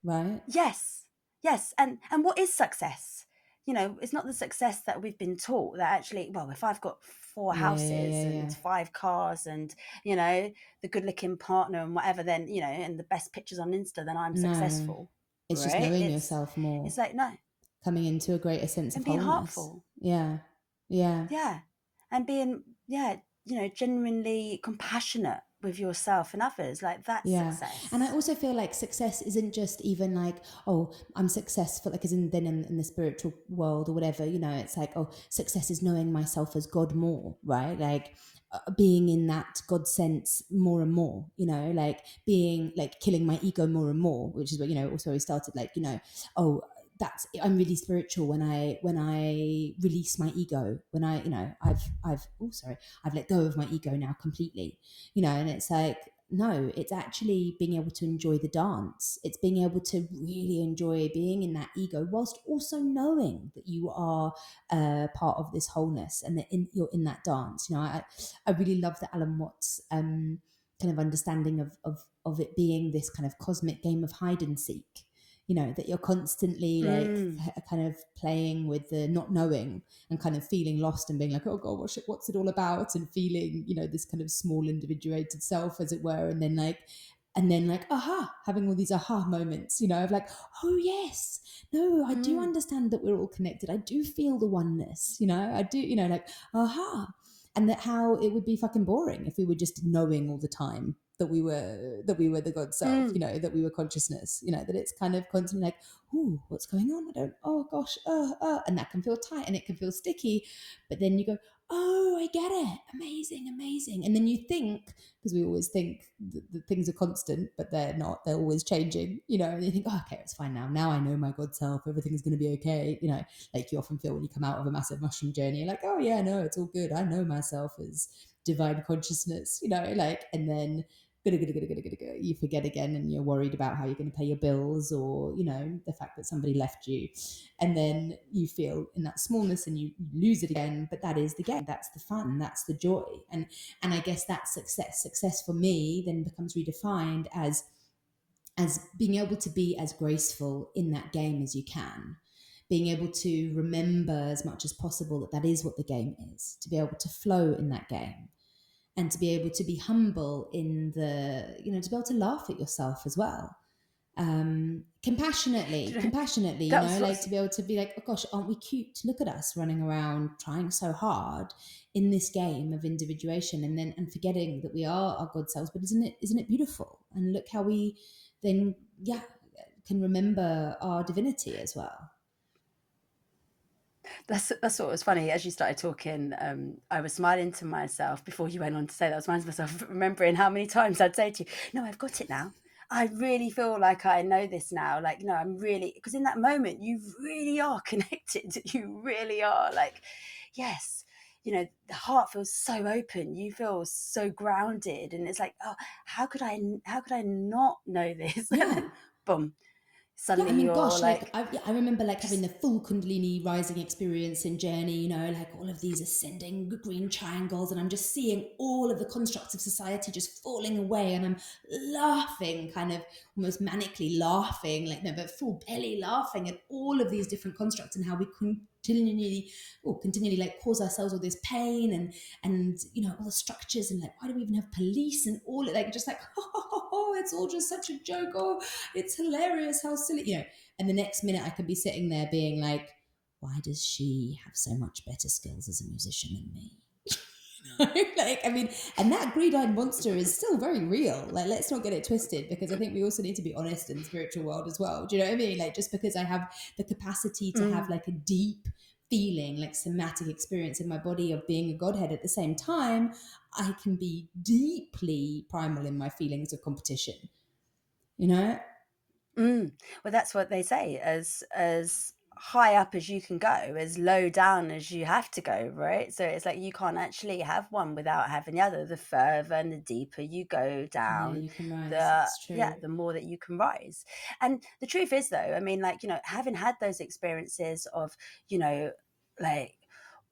right? Yes, yes. And what is success? You know, it's not the success that we've been taught that actually, well, if I've got 4 houses and 5 cars and, you know, the good looking partner and whatever, then, you know, and the best pictures on Insta, then I'm No, successful. it's just Right? knowing yourself more, It's like, no, coming into a greater sense and of being wholeness. heartful. Yeah, yeah. Yeah. And being, yeah, you know, genuinely compassionate with yourself and others. Like, that's success. And I also feel like success isn't just even like, oh, I'm successful, like as in then in the spiritual world or whatever, you know, it's like, oh, success is knowing myself as God more, right? Like being in that God sense more and more, you know, like being like killing my ego more and more, which is what, you know, also we started like, you know, oh, that's, I'm really spiritual when I release my ego, when I, you know, I've let go of my ego now completely, you know, and it's like, no, it's actually being able to enjoy the dance. It's being able to really enjoy being in that ego whilst also knowing that you are part of this wholeness and that you're in that dance. You know, I really love the Alan Watts kind of understanding of it being this kind of cosmic game of hide and seek. You know, that you're constantly like kind of playing with the not knowing and kind of feeling lost and being like, oh God, what's it all about? And feeling, you know, this kind of small individuated self, as it were. And then like, aha, having all these aha moments, you know, of like, oh yes, no, I do understand that we're all connected. I do feel the oneness, you know, I do, you know, like, aha. And that how it would be fucking boring if we were just knowing all the time that we were the God self, you know, that we were consciousness, you know, that it's kind of constantly like, ooh, what's going on? Oh gosh, and that can feel tight and it can feel sticky. But then you go, oh, I get it. Amazing. And then you think, because we always think that things are constant, but they're not, they're always changing, you know, and you think, oh, okay, it's fine now. Now I know my God self, everything's going to be okay. You know, like you often feel when you come out of a massive mushroom journey, you're like, oh yeah, no, it's all good. I know myself as divine consciousness, you know, like, and then you forget again and you're worried about how you're going to pay your bills or, you know, the fact that somebody left you. And then you feel in that smallness and you lose it again. But that is the game. That's the fun. That's the joy. And I guess that's success. Success for me then becomes redefined as being able to be as graceful in that game as you can, being able to remember as much as possible that is what the game is, to be able to flow in that game, and to be able to be humble in the, you know, to be able to laugh at yourself as well, compassionately, you know, like to be able to be like, oh gosh, aren't we cute? Look at us running around trying so hard in this game of individuation, and forgetting that we are our God selves. But isn't it beautiful? And look how we then can remember our divinity as well. That's what was funny. As you started talking, I was smiling to myself before you went on to say that. I was smiling to myself, remembering how many times I'd say to you, no, I've got it now. I really feel like I know this now. Like, no, I'm really, because in that moment, you really are connected. You really are like, yes, you know, the heart feels so open. You feel so grounded. And it's like, oh, how could I not know this? Yeah. And then, boom. Suddenly yeah, I mean, you're gosh, like I remember like having the full Kundalini rising experience and journey, you know, like all of these ascending green triangles, and I'm just seeing all of the constructs of society just falling away, and I'm laughing, kind of almost manically laughing, like no, but full belly laughing at all of these different constructs and how we continually like cause ourselves all this pain and you know all the structures, and like why do we even have police and all it, like just like it's all just such a joke, oh it's hilarious, how silly, you know. And the next minute I could be sitting there being like, why does she have so much better skills as a musician than me? Like, I mean, and that greed-eyed monster is still very real. Like, let's not get it twisted, because I think we also need to be honest in the spiritual world as well. Do you know what I mean? Like, just because I have the capacity to have like a deep feeling, like somatic experience in my body of being a godhead, at the same time, I can be deeply primal in my feelings of competition. You know? Well, that's what they say, as high up as you can go, as low down as you have to go, right? So it's like you can't actually have one without having the other. The further and the deeper you go down, you can rise. That's true. the more that you can rise. And the truth is, though, I mean, like, you know, having had those experiences of, you know, like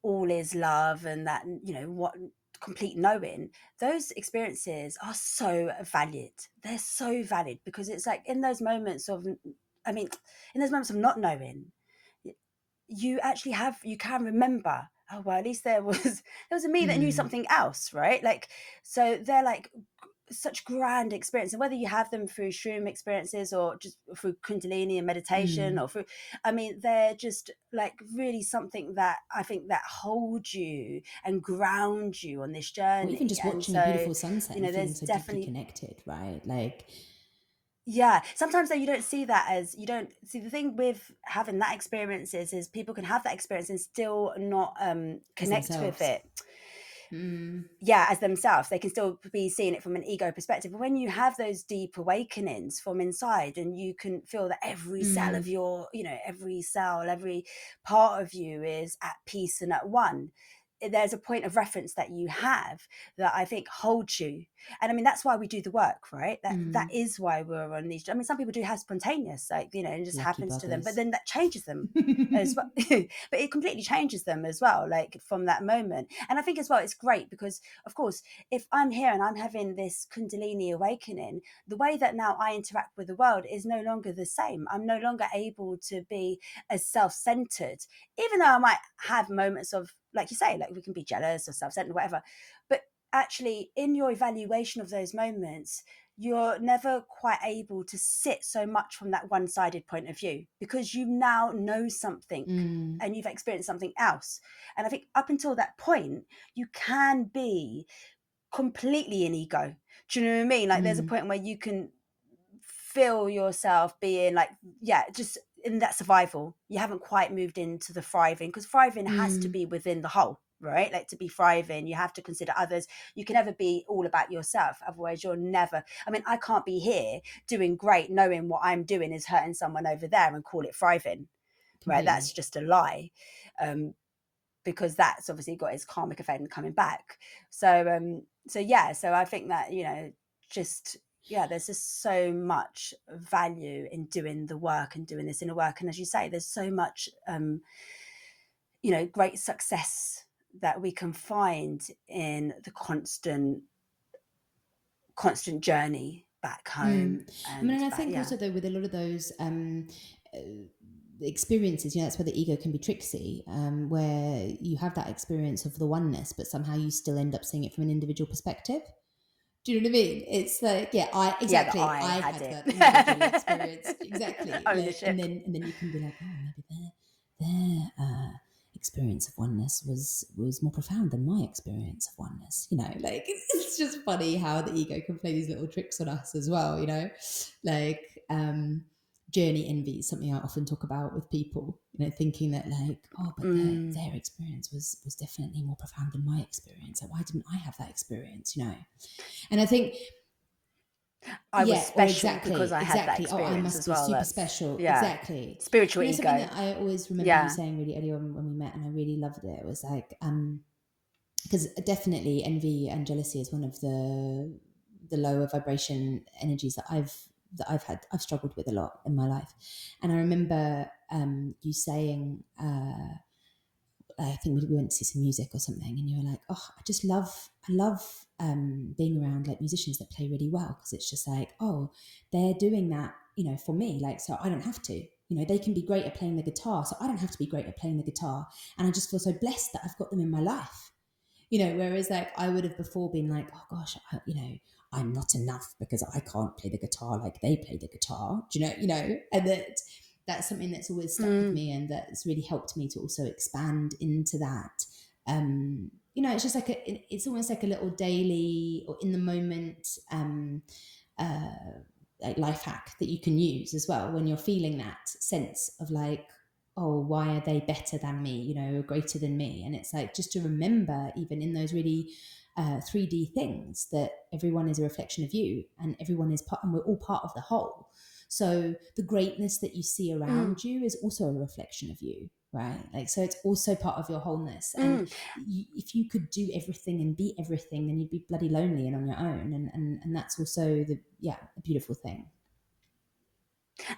all is love, and that, you know, what complete knowing, those experiences are so valid. They're so valid, because it's like in those moments of, in those moments of not knowing, you actually you can remember, oh well, at least there was a me that knew something else, right? Like, so they're like such grand experience, and whether you have them through shroom experiences or just through kundalini and meditation or through, they're just like really something that I think that hold you and ground you on this journey. Or even just watching a beautiful sunset, and feeling so deeply connected, right? Like, yeah, sometimes though you don't see that as, you don't see, the thing with having that experience is people can have that experience and still not connect with it. Yeah, as themselves. They can still be seeing it from an ego perspective. But when you have those deep awakenings from inside, and you can feel that every cell of your, every cell, every part of you is at peace and at one, there's a point of reference that you have that I think holds you. And that's why we do the work, right? That is why we're on these. Some people do have spontaneous, like, it just happens to them, but then that changes them as well. But it completely changes them as well, like from that moment. And I think as well, it's great because, of course, if I'm here and I'm having this kundalini awakening, the way that now I interact with the world is no longer the same. I'm no longer able to be as self-centered, even though I might have moments of, like you say, like we can be jealous or self-centered or whatever, but actually in your evaluation of those moments, you're never quite able to sit so much from that one-sided point of view, because you now know something and you've experienced something else. And I think up until that point, you can be completely in ego. Do you know what I mean? Like there's a point where you can feel yourself being like, just in that survival. You haven't quite moved into the thriving, because thriving has to be within the whole, right? Like to be thriving, you have to consider others. You can never be all about yourself. Otherwise you're never, I can't be here doing great knowing what I'm doing is hurting someone over there and call it thriving, right? That's just a lie. Because that's obviously got its karmic effect coming back. So I think that, there's just so much value in doing the work and doing this inner work. And as you say, there's so much, great success that we can find in the constant journey back home. And I think also though with a lot of those experiences, that's where the ego can be tricksy, where you have that experience of the oneness, but somehow you still end up seeing it from an individual perspective. Do you know what I mean? It's like, I had that individual experience. Exactly. And then you can be like, oh, maybe their experience of oneness was more profound than my experience of oneness. Like it's just funny how the ego can play these little tricks on us as well. Like journey envy is something I often talk about with people. Thinking that like, oh, but their experience was definitely more profound than my experience. Like, why didn't I have that experience? And I think I was special because I had that experience. Oh, I must be super special. Yeah. Exactly. Spiritual ego. Something that I always remember you saying really early on when we met, and I really loved it. It was like, because definitely envy and jealousy is one of the lower vibration energies that I've struggled with a lot in my life. And I remember you saying, I think we went to see some music or something, and you were like, oh, I love being around like musicians that play really well, because it's just like, oh, they're doing that, for me, like, so I don't have to, they can be great at playing the guitar, so I don't have to be great at playing the guitar. And I just feel so blessed that I've got them in my life, whereas like I would have before been like, oh gosh, I'm not enough because I can't play the guitar like they play the guitar, and that's something that's always stuck with me, and that's really helped me to also expand into that. It's just like it's almost like a little daily or in the moment like life hack that you can use as well when you're feeling that sense of like, oh, why are they better than me, or greater than me? And it's like just to remember, even in those really 3D things, that everyone is a reflection of you, and everyone is part, and we're all part of the whole. So the greatness that you see around you is also a reflection of you, right? Like, so it's also part of your wholeness. And if you could do everything and be everything, then you'd be bloody lonely and on your own. And that's also a beautiful thing.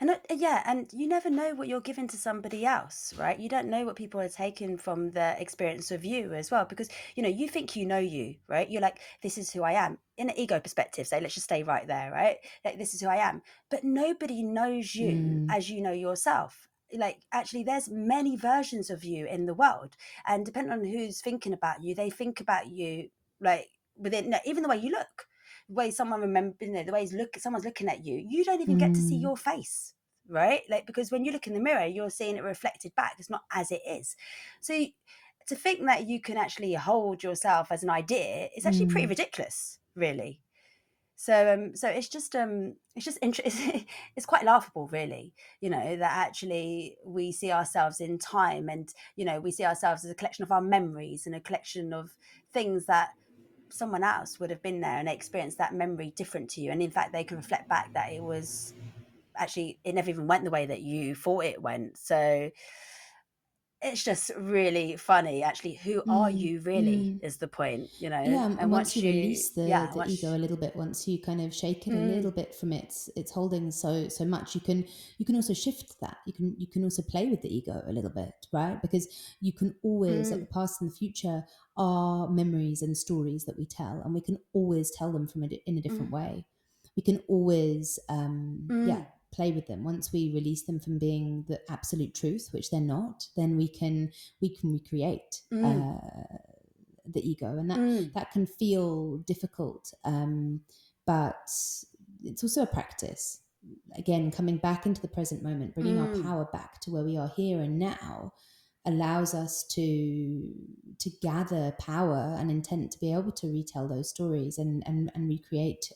And yeah, and you never know what you're giving to somebody else, right? You don't know what people are taking from their experience of you as well, because you think you know you, right? You're like, this is who I am in an ego perspective. So let's just stay right there, right? Like, this is who I am, but nobody knows you as you know yourself. Like, actually, there's many versions of you in the world, and depending on who's thinking about you, they think about you like within even the way you look, the way someone remembers, the way someone's looking at you. You don't even get to see your face, right? Like, because when you look in the mirror, you're seeing it reflected back. It's not as it is. So to think that you can actually hold yourself as an idea is actually pretty ridiculous, really. So it's just it's quite laughable, really, that actually we see ourselves in time, and we see ourselves as a collection of our memories and a collection of things that someone else would have been there and they experienced that memory different to you, and in fact they can reflect back that it was actually, it never even went the way that you thought it went. So it's just really funny, actually. Who are you really is the point, Yeah, and and once you you, release the ego a little bit, once you kind of shake it a little bit from its holding so much, you can also shift that. You can also play with the ego a little bit, right? Because you can always, like, the past and the future are memories and stories that we tell, and we can always tell them in a different way. We can always play with them. Once we release them from being the absolute truth, which they're not, then we can recreate the ego, and that can feel difficult, but it's also a practice. Again, coming back into the present moment, bringing our power back to where we are here and now, allows us to gather power and intent to be able to retell those stories and recreate.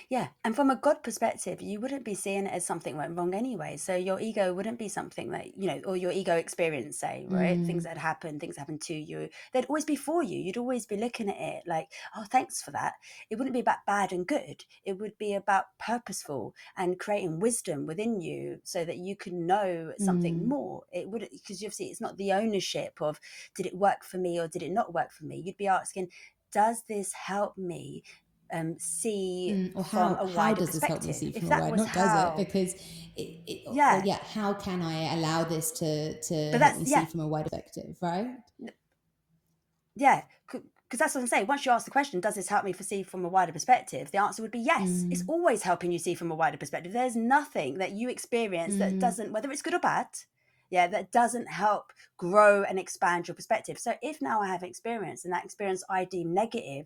Yeah, and from a God perspective, you wouldn't be seeing it as something went wrong anyway. So your ego wouldn't be something that, or your ego experience, say, right? Things that happened to you, they'd always be for you. You'd always be looking at it like, oh, thanks for that. It wouldn't be about bad and good. It would be about purposeful and creating wisdom within you so that you can know something more. It wouldn't, because you see, it's not the ownership of, did it work for me or did it not work for me? You'd be asking, does this help me see or from a wider does this help me perspective? see from If a that wide, was not does it, how, because how can I allow this to but help that's, me see from a wider perspective, right? Because that's what I'm saying. Once you ask the question, does this help me to see from a wider perspective? The answer would be yes. It's always helping you see from a wider perspective. There's nothing that you experience that doesn't, whether it's good or bad, that doesn't help grow and expand your perspective. So if now I have experience and that experience I deem negative,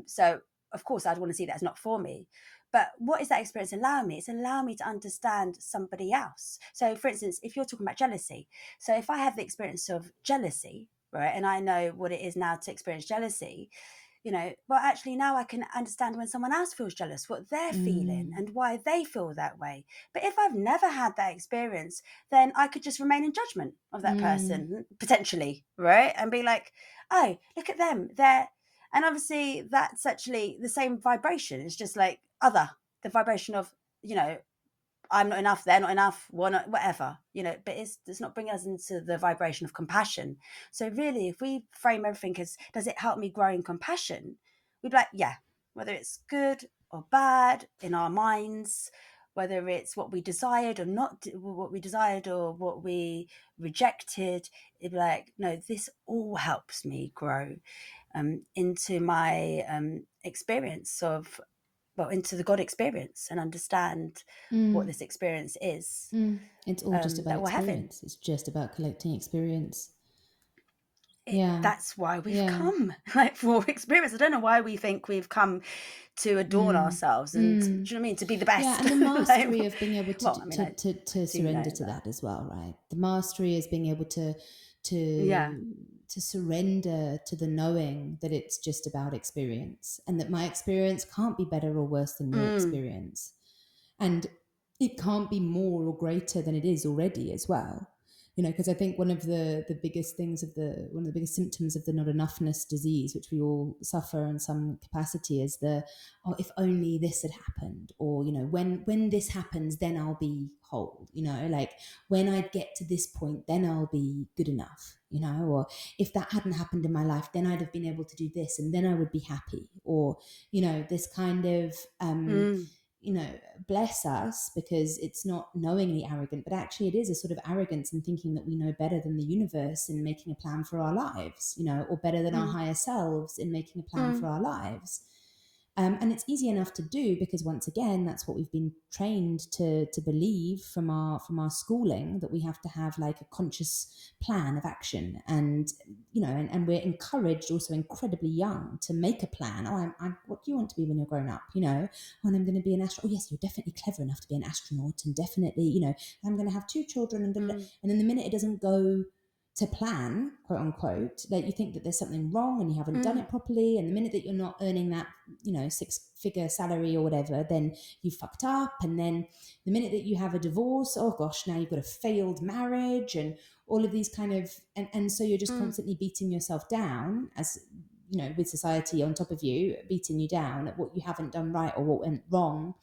so of course I'd want to see that as not for me. But what is that experience allowing me? It's allowing me to understand somebody else. So for instance, if you're talking about jealousy, so if I have the experience of jealousy, right, and I know what it is now to experience jealousy, well, actually now I can understand when someone else feels jealous, what they're feeling and why they feel that way. But if I've never had that experience, then I could just remain in judgment of that person, potentially, right? And be like, oh, look at them. And obviously that's actually the same vibration. It's just like the vibration of, I'm not enough, they're not enough, whatever, but it's not bringing us into the vibration of compassion. So really, if we frame everything as, does it help me grow in compassion? We'd be like, yeah, whether it's good or bad in our minds, whether it's what we desired or not, what we desired or what we rejected, it'd be like, no, this all helps me grow into my experience of, into the God experience, and understand what this experience is. It's all just about That we're having. experience. It's just about collecting experience. Yeah. That's why we've come, like, for experience. I don't know why we think we've come to adorn ourselves and, do you know what I mean, to be the best. Yeah, and the mastery of being able to well, I mean, to surrender to that as well, right? The mastery is being able to surrender to the knowing that it's just about experience, and that my experience can't be better or worse than your experience, and it can't be more or greater than it is already as well. Because I think one of the biggest things one of the biggest symptoms of the not enough-ness disease, which we all suffer in some capacity, is if only this had happened, or when this happens, then I'll be whole. Like, when I get to this point, then I'll be good enough. Or if that hadn't happened in my life, then I'd have been able to do this, and then I would be happy. Or this kind of bless us, because it's not knowingly arrogant, but actually it is a sort of arrogance in thinking that we know better than the universe in making a plan for our lives, or better than our higher selves in making a plan for our lives. And it's easy enough to do, because once again, that's what we've been trained to believe from our schooling, that we have to have like a conscious plan of action, and and we're encouraged also incredibly young to make a plan. What do you want to be when you're grown up? And I'm going to be an astronaut. Oh yes, you're definitely clever enough to be an astronaut, and definitely I'm going to have 2 children, and then the minute it doesn't go to plan, quote unquote, like you think that there's something wrong and you haven't done it properly, and the minute that you're not earning that 6-figure salary or whatever, then you fucked up. And then the minute that you have a divorce, oh gosh, now you've got a failed marriage, and all of these kind of and so you're just constantly beating yourself down, as with society on top of you beating you down at what you haven't done right or what went wrong,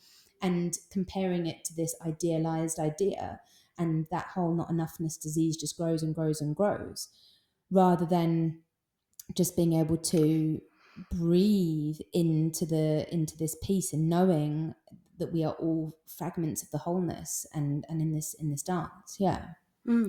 and comparing it to this idealized idea. And that whole not enoughness disease just grows and grows and grows, rather than just being able to breathe into this peace, and knowing that we are all fragments of the wholeness, and in this dance. Yeah. Yeah,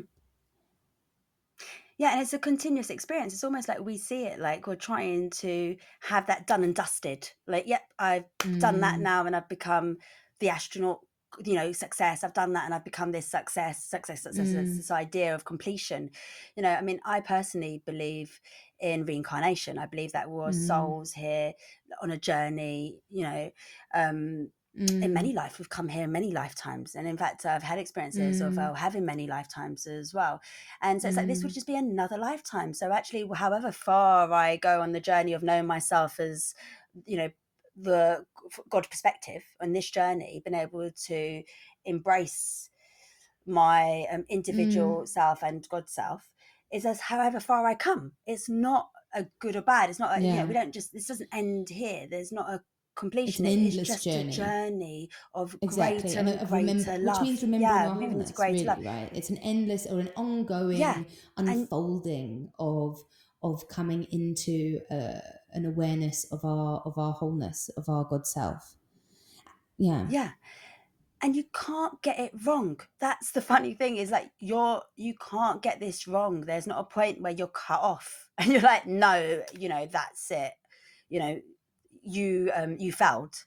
and it's a continuous experience. It's almost like we see it like we're trying to have that done and dusted. Like, yep, I've done that now, and I've become the astronaut, success. I've done that and I've become this success. This idea of completion. I mean, I personally believe in reincarnation. I believe that we're souls here on a journey, in many lives. We've come here in many lifetimes, and in fact I've had experiences of having many lifetimes as well. And so it's like this would just be another lifetime. So actually, however far I go on the journey of knowing myself as the God perspective on this journey, been able to embrace my individual self and God self, is as however far I come. It's not a good or bad. It's not we don't just, this doesn't end here. There's not a completion. It's It's just journey. A journey of exactly. greater and greater love. Which means remembering our moving wholeness, into greater really, love. right? It's an endless or an ongoing unfolding of coming into an awareness of our wholeness, of our God self. Yeah. And you can't get it wrong. That's the funny thing, is like you can't get this wrong. There's not a point where you're cut off and you're like, no, that's it. You failed.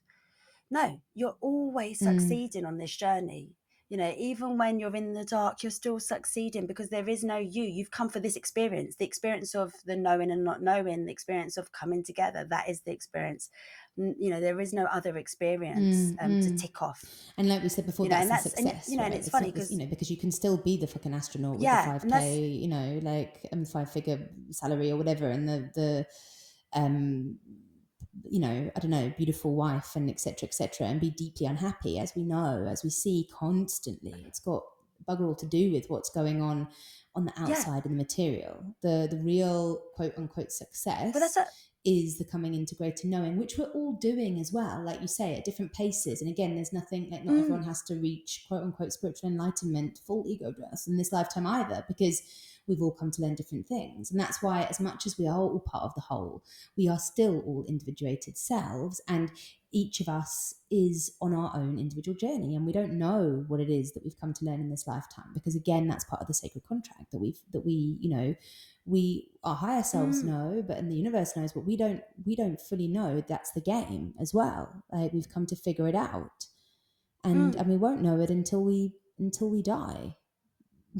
No, you're always succeeding on this journey. Even when you're in the dark, you're still succeeding, because there is no you. You've come for this experience, the experience of the knowing and not knowing, the experience of coming together. That is the experience. There is no other experience to tick off. And like we said before, that's the success. And, right? and it's funny because because you can still be the fucking astronaut with the 5K, 5-figure salary or whatever, and the I don't know, beautiful wife, and etc., and be deeply unhappy, as we know, as we see constantly. It's got bugger all to do with what's going on the outside in the material. The real quote unquote success is the coming into greater knowing, which we're all doing as well, like you say, at different paces. And again, there's nothing, like, not everyone has to reach quote unquote spiritual enlightenment, full ego death in this lifetime either, because we've all come to learn different things. And that's why, as much as we are all part of the whole, we are still all individuated selves, and each of us is on our own individual journey, and we don't know what it is that we've come to learn in this lifetime, because again, that's part of the sacred contract that we our higher selves know, but and the universe knows, but we don't fully know that's the game as well. Like, we've come to figure it out, and we won't know it until we die.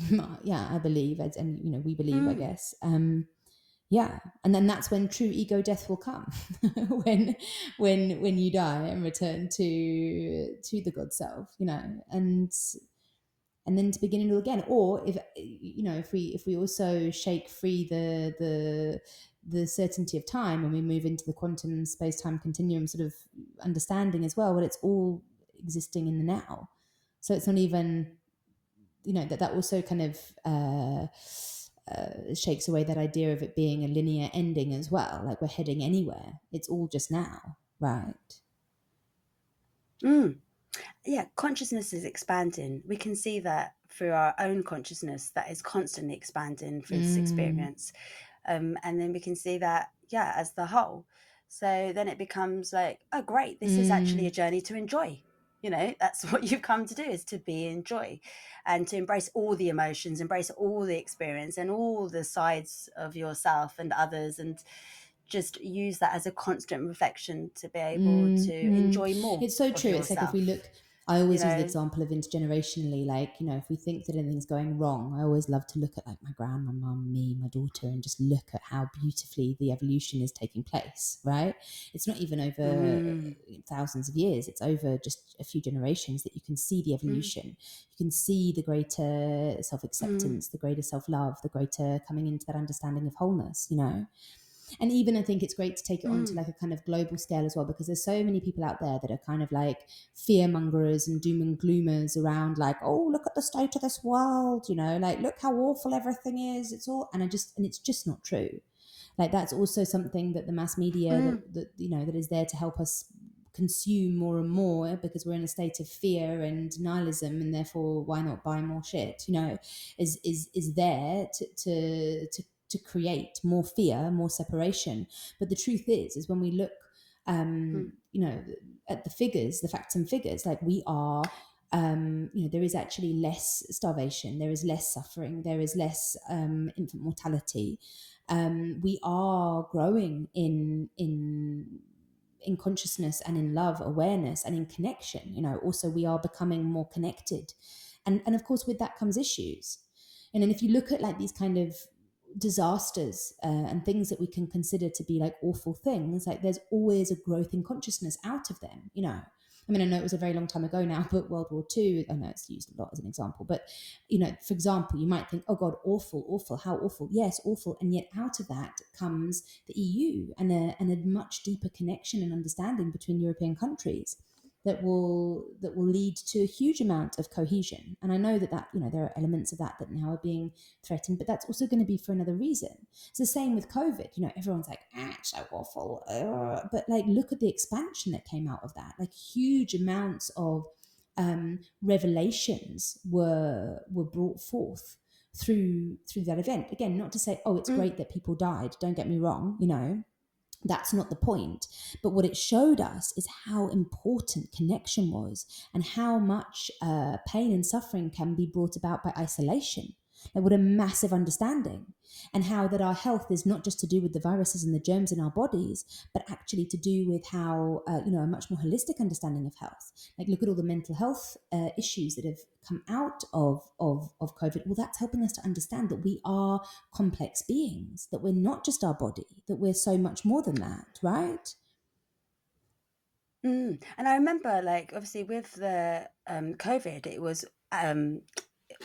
I believe, and we believe, I guess. And then that's when true ego death will come, when you die and return to the God self, and then to begin it all again. Or if we also shake free the certainty of time, and we move into the quantum space-time continuum sort of understanding as well, but it's all existing in the now. So it's not even, that also kind of shakes away that idea of it being a linear ending as well, like we're heading anywhere. It's all just now, right? Yeah, consciousness is expanding. We can see that through our own consciousness that is constantly expanding through this experience. And then we can see that, as the whole. So then it becomes like, oh, great, this is actually a journey to enjoy. That's what you've come to do, is to be in joy and to embrace all the emotions, embrace all the experience and all the sides of yourself and others, and just use that as a constant reflection to be able to enjoy more It's so of true. It's like if we yourself. look, I you always use the know example of intergenerationally, like, if we think that anything's going wrong, I always love to look at like my gran, my mum, me, my daughter, and just look at how beautifully the evolution is taking place, right? It's not even over thousands of years. It's over just a few generations that you can see the evolution. You can see the greater self-acceptance, the greater self-love, the greater coming into that understanding of wholeness, And even I think it's great to take it on to like a kind of global scale as well, because there's so many people out there that are kind of like fear mongers and doom and gloomers around like, oh, look at the state of this world, like look how awful everything is. It's all, and it's just not true. Like that's also something that the mass media that is there to help us consume more and more, because we're in a state of fear and nihilism, and therefore why not buy more shit, is there to create more fear, more separation. But the truth is when we look at the figures, the facts and figures, like we are there is actually less starvation, there is less suffering, there is less infant mortality. We are growing in consciousness and in love, awareness, and in connection. Also we are becoming more connected, and of course with that comes issues. And then if you look at like these kind of disasters and things that we can consider to be like awful things, like there's always a growth in consciousness out of them. I mean, I know it was a very long time ago now, but World War II, I know it's used a lot as an example, but for example, you might think, oh God, awful, how awful. Yes, awful. And yet out of that comes the EU and a much deeper connection and understanding between European countries that will lead to a huge amount of cohesion. And I know that there are elements of that now are being threatened, but that's also going to be for another reason. It's the same with COVID. Everyone's like, it's so awful, but like look at the expansion that came out of that. Like huge amounts of revelations were brought forth through that event. Again, not to say, oh, it's great that people died, don't get me wrong, that's not the point. But what it showed us is how important connection was, and how much pain and suffering can be brought about by isolation. Like what a massive understanding, and how that our health is not just to do with the viruses and the germs in our bodies, but actually to do with how, a much more holistic understanding of health. Like look at all the mental health issues that have come out of COVID. Well, that's helping us to understand that we are complex beings, that we're not just our body, that we're so much more than that, right? And I remember, like, obviously with the COVID, it was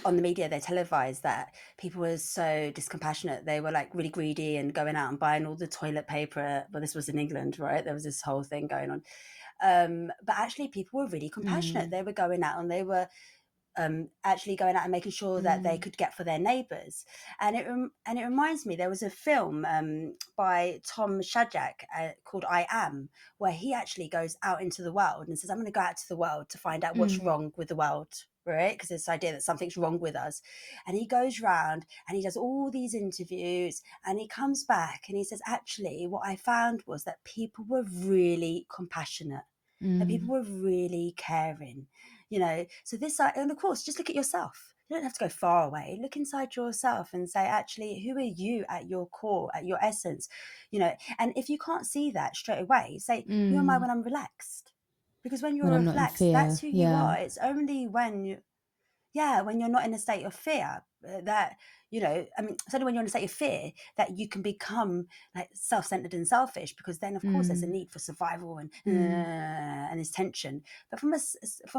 on the media, they televised that people were so discompassionate. They were like really greedy and going out and buying all the toilet paper. Well, this was in England, right? There was this whole thing going on. But actually people were really compassionate. They were going out and they were actually going out and making sure that they could get for their neighbours. And it reminds me, there was a film by Tom Shadyac called I Am, where he actually goes out into the world and says, I'm going to go out to the world to find out what's wrong with the world, right? Because this idea that something's wrong with us. And he goes round and he does all these interviews, and he comes back and he says, actually, what I found was that people were really compassionate, that people were really caring. So this, and of course, just look at yourself. You don't have to go far away. Look inside yourself and say, actually, who are you at your core, at your essence? And if you can't see that straight away, say, who am I when I'm relaxed? Because when you're When I'm not in relaxed, fear, that's who you are. It's only when you're not in a state of fear that, it's only when you're in a state of fear that you can become like self-centered and selfish, because then of course there's a need for survival and there's tension. But from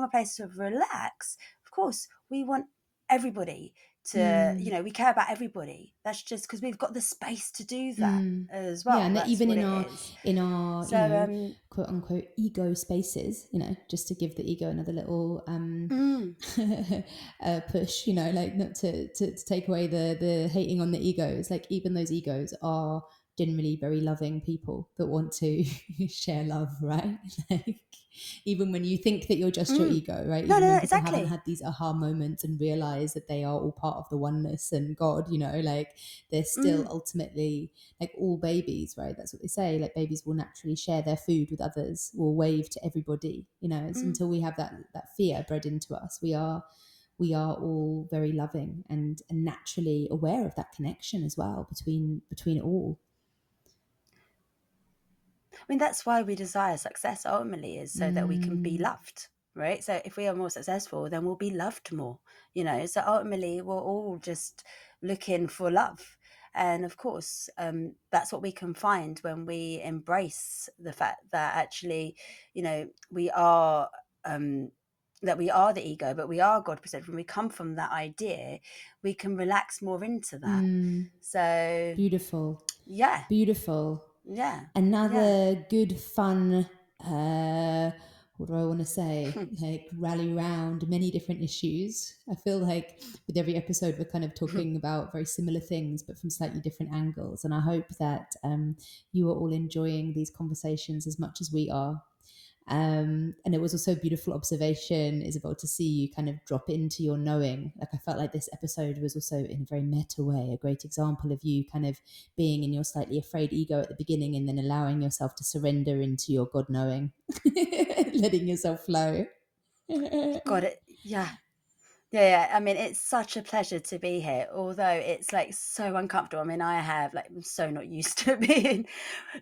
a place of relax, of course we want everybody to, we care about everybody. That's just because we've got the space to do that as well. Yeah, and that's even what in our so, quote unquote ego spaces, just to give the ego another little push, like not to take away the hating on the egos. Like even those egos are generally very loving people that want to share love, right? Like, even when you think that you're just your ego, right? Even when people haven't had these aha moments and realize that they are all part of the oneness and God, you know, like they're still ultimately like all babies, right? That's what they say. Like babies will naturally share their food with others, will wave to everybody, you know. It's until we have that fear bred into us. We are all very loving and naturally aware of that connection as well between it all. I mean, that's why we desire success ultimately, is so that we can be loved, right? So if we are more successful, then we'll be loved more, you know. So ultimately, we're all just looking for love. And of course, that's what we can find when we embrace the fact that actually, you know, we are that we are the ego, but we are God presented. When we come from that idea, we can relax more into that. So beautiful. Yeah. Beautiful. Yeah. Another good fun, what do I want to say? Like rally round many different issues. I feel like with every episode we're kind of talking about very similar things, but from slightly different angles. And I hope that you are all enjoying these conversations as much as we are. And it was also a beautiful observation, Isabel, to see you kind of drop into your knowing. Like I felt like this episode was also, in a very meta way, a great example of you kind of being in your slightly afraid ego at the beginning and then allowing yourself to surrender into your God knowing, letting yourself flow. Got it. Yeah. Yeah, I mean, it's such a pleasure to be here, although it's like so uncomfortable. I mean, I'm so not used to being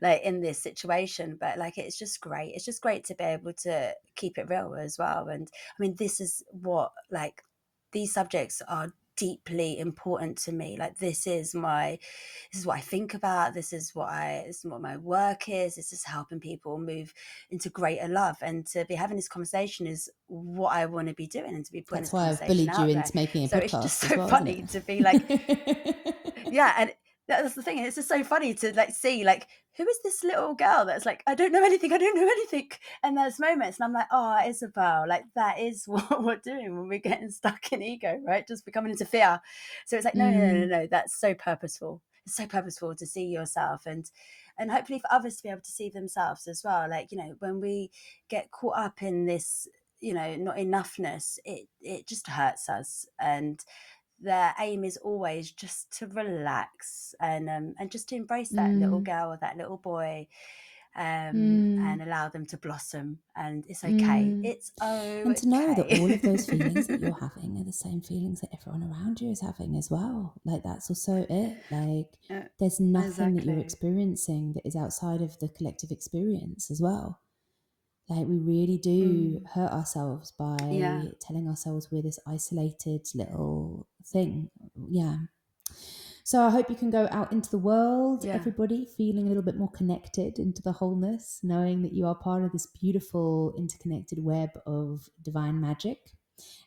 like in this situation, but like it's just great. It's just great to be able to keep it real as well. And I mean, this is what, like, these subjects are deeply important to me. Like this is what I think about. This is what my work is. This is helping people move into greater love, and to be having this conversation is what I want to be doing, and to be putting That's this why I've conversation bullied you out into there. making a So podcast. it's just as so well, funny isn't it? to be like, yeah, and that's the thing. It's just so funny to like see like, who is this little girl that's like, I don't know anything. And there's moments, and I'm like, oh, Isabel, like that is what we're doing when we're getting stuck in ego, right? Just becoming into fear. So it's like, no. That's so purposeful. It's so purposeful to see yourself, and hopefully for others to be able to see themselves as well. Like, you know, when we get caught up in this, you know, not enoughness, it just hurts us. And the aim is always just to relax and just to embrace that little girl or that little boy, and allow them to blossom. And it's okay. It's okay. And to know that all of those feelings that you're having are the same feelings that everyone around you is having as well. Like that's also it. Like there's nothing that you're experiencing that is outside of the collective experience as well. Like we really do hurt ourselves by telling ourselves we're this isolated little thing. Yeah. So I hope you can go out into the world, everybody, feeling a little bit more connected into the wholeness, knowing that you are part of this beautiful interconnected web of divine magic.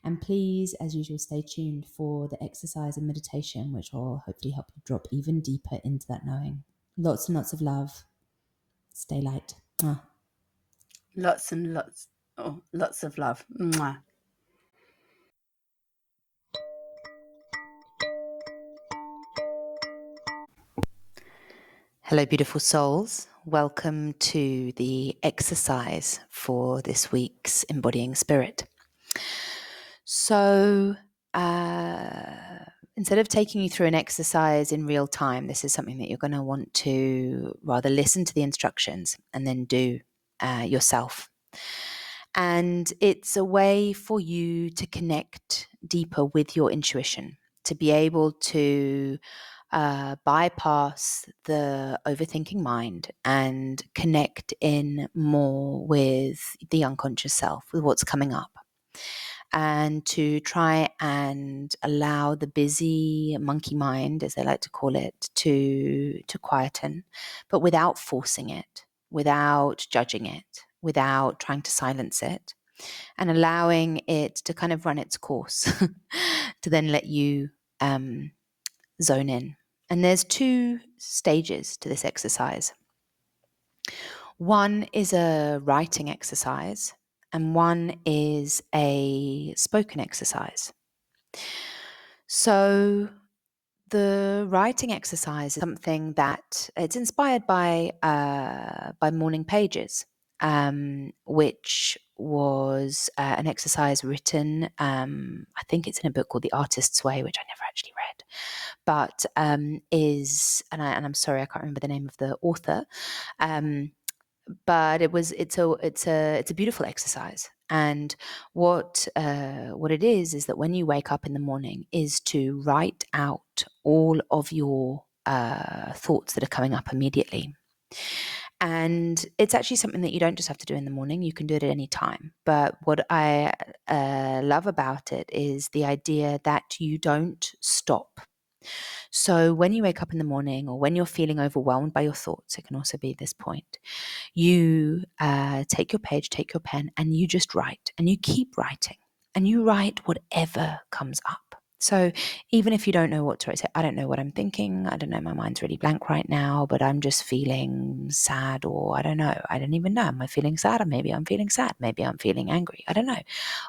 And please, as usual, stay tuned for the exercise and meditation, which will hopefully help you drop even deeper into that knowing. Lots and lots of love. Stay light. Mwah. Lots and lots of love. Mwah. Hello, beautiful souls. Welcome to the exercise for this week's Embodying Spirit. So, instead of taking you through an exercise in real time, this is something that you're going to want to rather listen to the instructions and then do yourself. And it's a way for you to connect deeper with your intuition, to be able to bypass the overthinking mind and connect in more with the unconscious self, with what's coming up, and to try and allow the busy monkey mind, as they like to call it, to quieten, but without forcing it, without judging it, without trying to silence it, and allowing it to kind of run its course to then let you zone in. And there's two stages to this exercise. One is a writing exercise, and one is a spoken exercise. So the writing exercise is something that it's inspired by Morning Pages, which was an exercise written. I think it's in a book called The Artist's Way, which I never actually read, but I'm sorry, I can't remember the name of the author. But it's a beautiful exercise, and what it is that when you wake up in the morning is to write out all of your thoughts that are coming up immediately. And it's actually something that you don't just have to do in the morning, you can do it at any time. But what I love about it is the idea that you don't stop. So when you wake up in the morning, or when you're feeling overwhelmed by your thoughts, it can also be this point, you take your page, take your pen, and you just write, and you keep writing, and you write whatever comes up. So even if you don't know what to write, say, I don't know what I'm thinking, I don't know, my mind's really blank right now, but I'm just feeling sad, or I don't know, I don't even know, am I feeling sad? Or maybe I'm feeling sad, maybe I'm feeling angry, I don't know.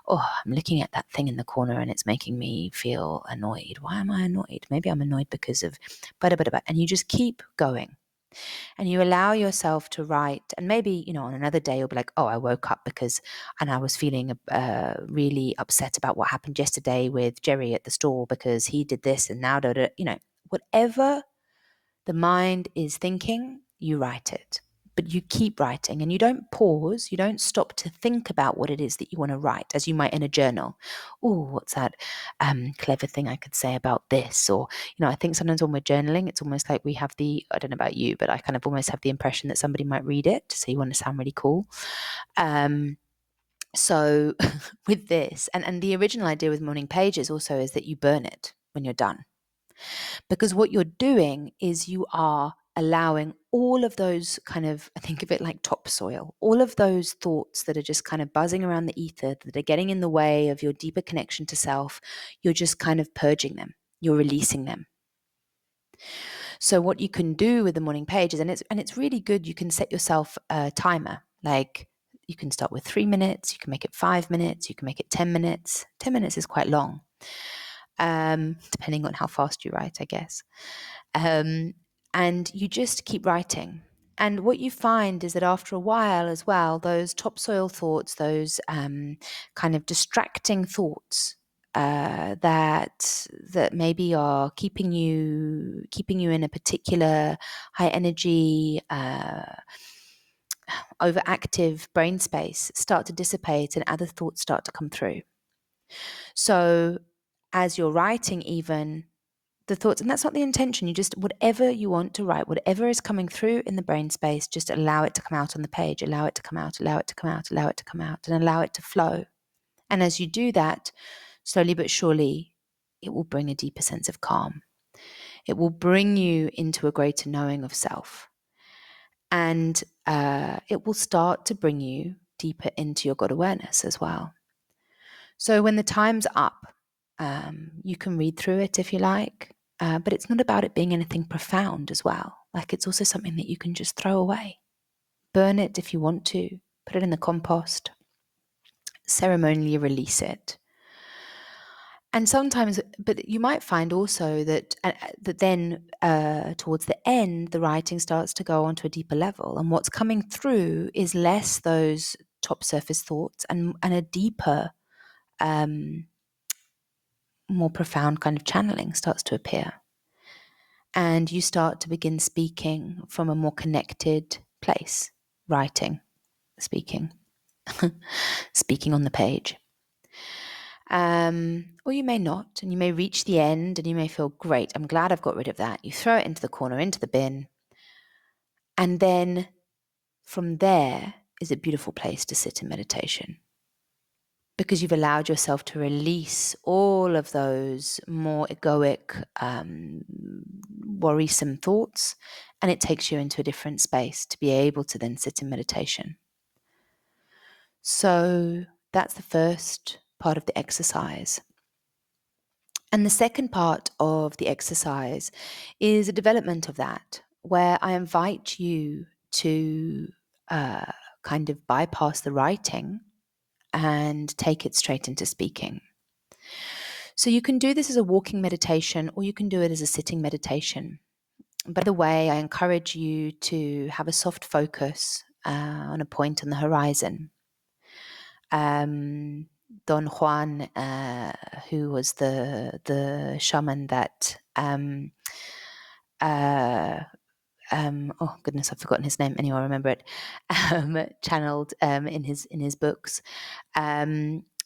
Oh, I'm looking at that thing in the corner and it's making me feel annoyed. Why am I annoyed? Maybe I'm annoyed because of blah. And you just keep going. And you allow yourself to write, and maybe, on another day you'll be like, oh, I woke up and I was feeling really upset about what happened yesterday with Jerry at the store because he did this and now, whatever the mind is thinking, you write it. But you keep writing, and you don't pause, you don't stop to think about what it is that you want to write, as you might in a journal. Oh, what's that clever thing I could say about this? Or, I think sometimes when we're journaling, it's almost like we have I don't know about you, but I kind of almost have the impression that somebody might read it, so you want to sound really cool. So with this, and the original idea with Morning Pages also is that you burn it when you're done. Because what you're doing is you are allowing all of those kind of, I think of it like topsoil, all of those thoughts that are just kind of buzzing around the ether, that are getting in the way of your deeper connection to self, you're just kind of purging them, you're releasing them. So what you can do with the Morning Pages, and it's really good, you can set yourself a timer, like you can start with 3 minutes, you can make it 5 minutes, you can make it 10 minutes. 10 minutes is quite long. Depending on how fast you write, I guess. And you just keep writing. And what you find is that after a while as well, those topsoil thoughts, those kind of distracting thoughts that maybe are keeping you in a particular high energy, overactive brain space, start to dissipate, and other thoughts start to come through. So as you're writing, even the thoughts, and that's not the intention, you just, whatever you want to write, whatever is coming through in the brain space, just allow it to come out on the page, allow it to come out, allow it to come out, allow it to come out, and allow it to flow. And as you do that, slowly but surely, it will bring a deeper sense of calm. It will bring you into a greater knowing of self. And it will start to bring you deeper into your God awareness as well. So when the time's up, you can read through it if you like, but it's not about it being anything profound as well. Like, it's also something that you can just throw away. Burn it if you want to, put it in the compost, ceremonially release it. And sometimes, but you might find also that then towards the end, the writing starts to go onto a deeper level. And what's coming through is less those top surface thoughts and a deeper, more profound kind of channeling starts to appear. And you start to begin speaking from a more connected place, writing, speaking, speaking on the page. Or you may not, and you may reach the end and you may feel, great, I'm glad I've got rid of that. You throw it into the corner, into the bin. And then from there is a beautiful place to sit in meditation, because you've allowed yourself to release all of those more egoic, worrisome thoughts, and it takes you into a different space to be able to then sit in meditation. So that's the first part of the exercise. And the second part of the exercise is a development of that, where I invite you to kind of bypass the writing and take it straight into speaking. So you can do this as a walking meditation, or you can do it as a sitting meditation. By the way, I encourage you to have a soft focus on a point on the horizon. Don Juan, who was the shaman that oh goodness, I've forgotten his name. Anyway, I remember it. Channeled in his books.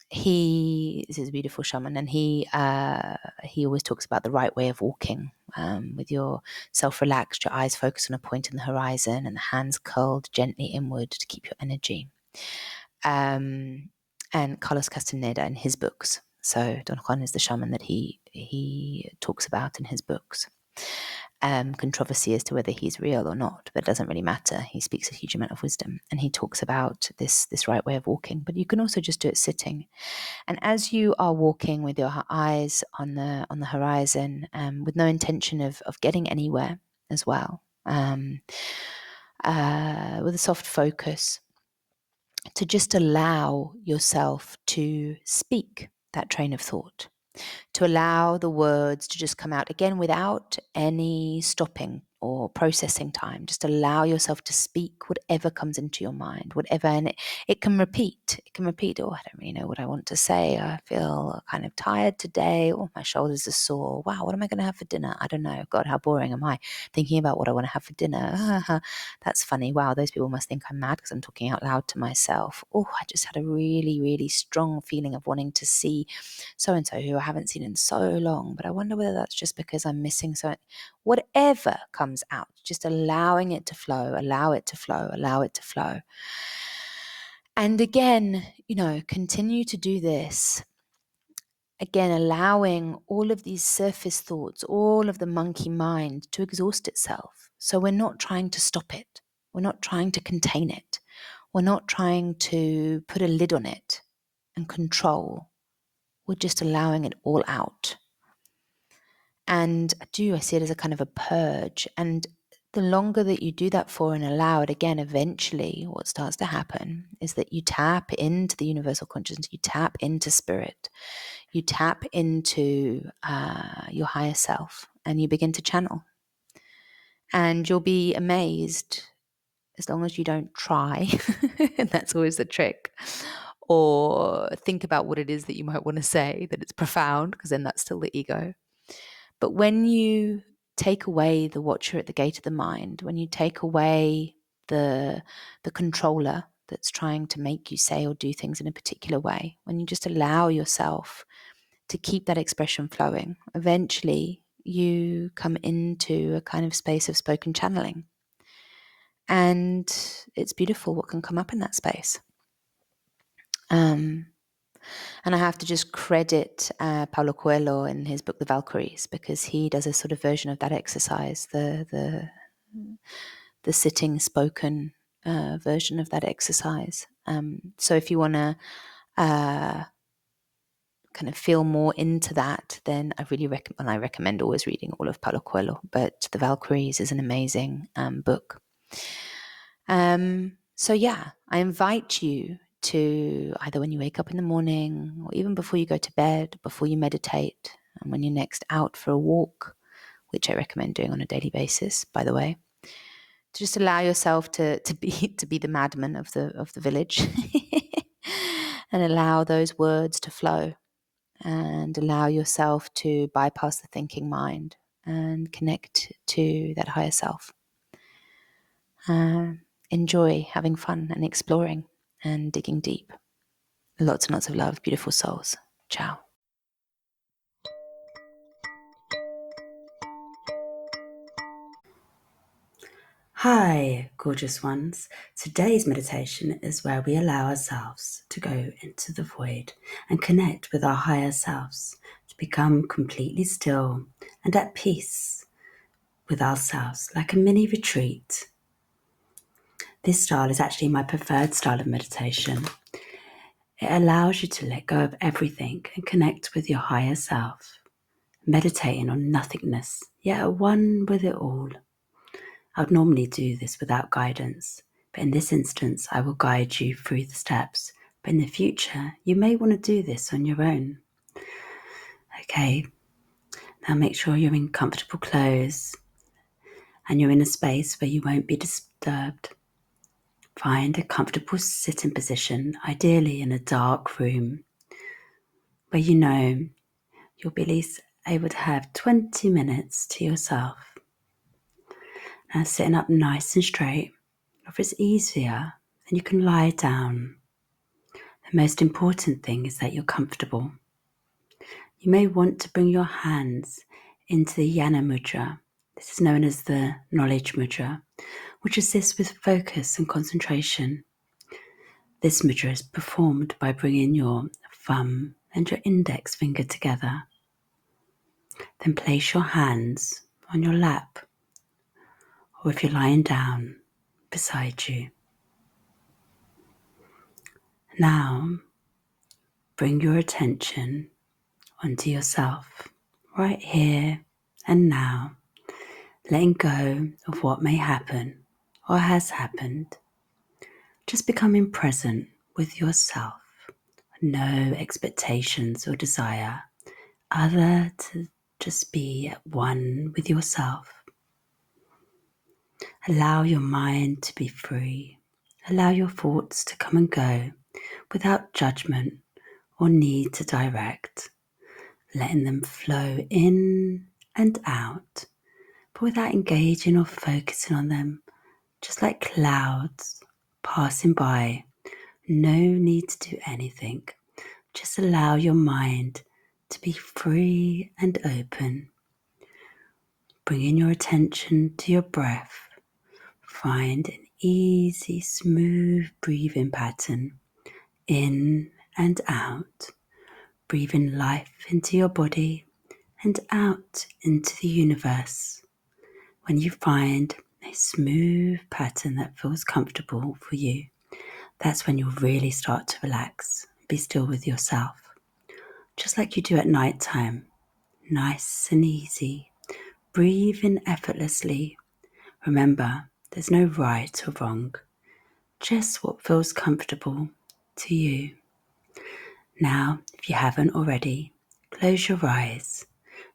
He is a beautiful shaman, and he always talks about the right way of walking, with yourself relaxed, your eyes focused on a point in the horizon, and the hands curled gently inward to keep your energy. And Carlos Castaneda in his books. So Don Juan is the shaman that he talks about in his books. Controversy as to whether he's real or not, but it doesn't really matter. He speaks a huge amount of wisdom, and he talks about this right way of walking. But you can also just do it sitting. And as you are walking with your eyes on the horizon, with no intention of getting anywhere as well, with a soft focus, to just allow yourself to speak that train of thought, to allow the words to just come out again without any stopping or processing time. Just allow yourself to speak whatever comes into your mind, whatever, and it can repeat. It can repeat, oh, I don't really know what I want to say. I feel kind of tired today. Oh, my shoulders are sore. Wow, what am I going to have for dinner? I don't know. God, how boring am I thinking about what I want to have for dinner? That's funny. Wow, those people must think I'm mad because I'm talking out loud to myself. Oh, I just had a really, really strong feeling of wanting to see so-and-so who I haven't seen in so long, but I wonder whether that's just because I'm missing so. Whatever comes out, just allowing it to flow, allow it to flow, allow it to flow. And again, continue to do this. Again, allowing all of these surface thoughts, all of the monkey mind to exhaust itself. So we're not trying to stop it. We're not trying to contain it. We're not trying to put a lid on it and control. We're just allowing it all out. And I see it as a kind of a purge. And the longer that you do that for and allow it, again, eventually what starts to happen is that you tap into the universal consciousness, you tap into spirit, you tap into your higher self, and you begin to channel. And you'll be amazed, as long as you don't try, and that's always the trick, or think about what it is that you might want to say, that it's profound, because then that's still the ego. But when you take away the watcher at the gate of the mind, when you take away the controller that's trying to make you say or do things in a particular way, when you just allow yourself to keep that expression flowing, eventually you come into a kind of space of spoken channeling. And it's beautiful what can come up in that space. And I have to just credit Paulo Coelho in his book, The Valkyries, because he does a sort of version of that exercise, the sitting spoken version of that exercise. So if you want to kind of feel more into that, then I really recommend, and I recommend always reading all of Paulo Coelho, but The Valkyries is an amazing book. So yeah, I invite you to, either when you wake up in the morning or even before you go to bed, before you meditate, and when you're next out for a walk, which I recommend doing on a daily basis, by the way, to just allow yourself to be the madman of the village and allow those words to flow, and allow yourself to bypass the thinking mind and connect to that higher self. Enjoy having fun and exploring and digging deep. Lots and lots of love, beautiful souls. Ciao. Hi, gorgeous ones. Today's meditation is where we allow ourselves to go into the void and connect with our higher selves, to become completely still and at peace with ourselves, like a mini retreat. This style is actually my preferred style of meditation. It allows you to let go of everything and connect with your higher self, meditating on nothingness, yet at one with it all. I would normally do this without guidance, but in this instance, I will guide you through the steps. But in the future, you may want to do this on your own. Okay, now make sure you're in comfortable clothes and you're in a space where you won't be disturbed. Find a comfortable sitting position, ideally in a dark room, where you know you'll be at least able to have 20 minutes to yourself. Now sitting up nice and straight, or if it's easier, then you can lie down. The most important thing is that you're comfortable. You may want to bring your hands into the Yana mudra. This is known as the knowledge mudra, which assists with focus and concentration. This mudra is performed by bringing your thumb and your index finger together. Then place your hands on your lap, or if you're lying down, beside you. Now, bring your attention onto yourself, right here and now, letting go of what may happen or has happened. Just becoming present with yourself. No expectations or desire, other to just be at one with yourself. Allow your mind to be free. Allow your thoughts to come and go without judgment or need to direct, letting them flow in and out, but without engaging or focusing on them, just like clouds passing by. No need to do anything. Just allow your mind to be free and open. Bringing your attention to your breath. Find an easy, smooth breathing pattern in and out. Breathing life into your body and out into the universe. When you find a smooth pattern that feels comfortable for you, that's when you'll really start to relax. Be still with yourself. Just like you do at night time. Nice and easy. Breathing effortlessly. Remember, there's no right or wrong. Just what feels comfortable to you. Now, if you haven't already, close your eyes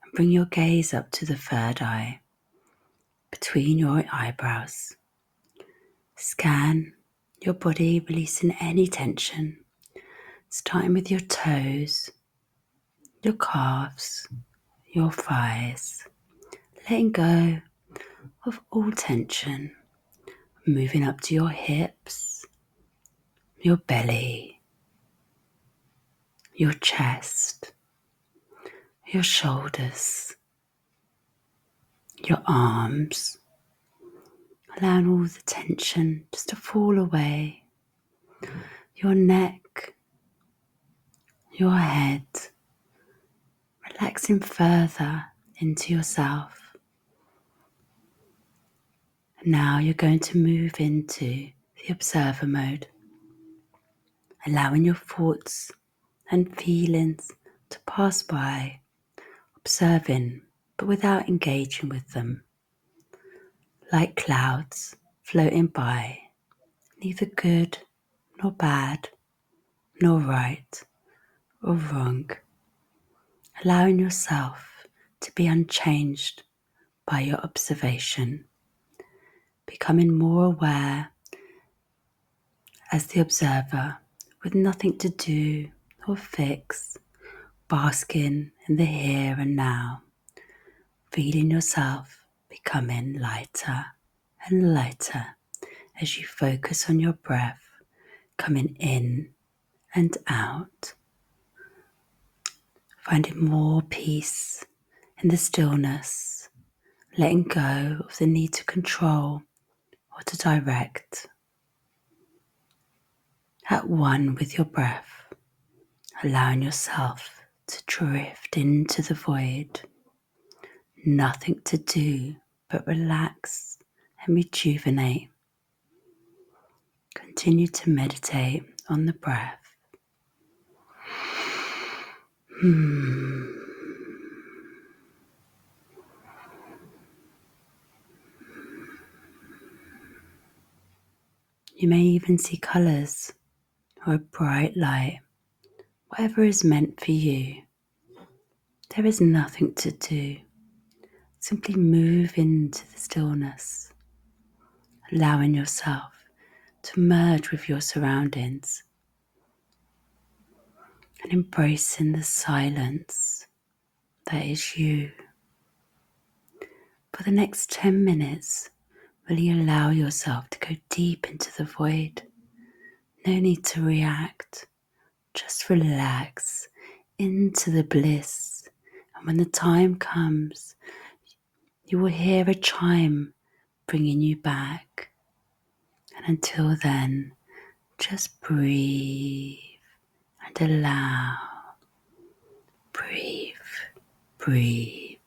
and bring your gaze up to the third eye, between your eyebrows. Scan your body, releasing any tension, starting with your toes, your calves, your thighs, letting go of all tension, moving up to your hips, your belly, your chest, your shoulders, your arms, allowing all the tension just to fall away, your neck, your head, relaxing further into yourself. Now you're going to move into the observer mode, allowing your thoughts and feelings to pass by, observing but without engaging with them, like clouds floating by, neither good nor bad, nor right or wrong, allowing yourself to be unchanged by your observation, becoming more aware as the observer with nothing to do or fix, basking in the here and now, feeling yourself becoming lighter and lighter as you focus on your breath coming in and out, finding more peace in the stillness, letting go of the need to control or to direct, at one with your breath, allowing yourself to drift into the void. Nothing to do but relax and rejuvenate. Continue to meditate on the breath. You may even see colours or a bright light, whatever is meant for you. There is nothing to do. Simply move into the stillness, allowing yourself to merge with your surroundings and embracing the silence that is you. For the next 10 minutes, will you allow yourself to go deep into the void? No need to react. Just relax into the bliss. And when the time comes, you will hear a chime bringing you back. And until then, just breathe and allow. Breathe, breathe.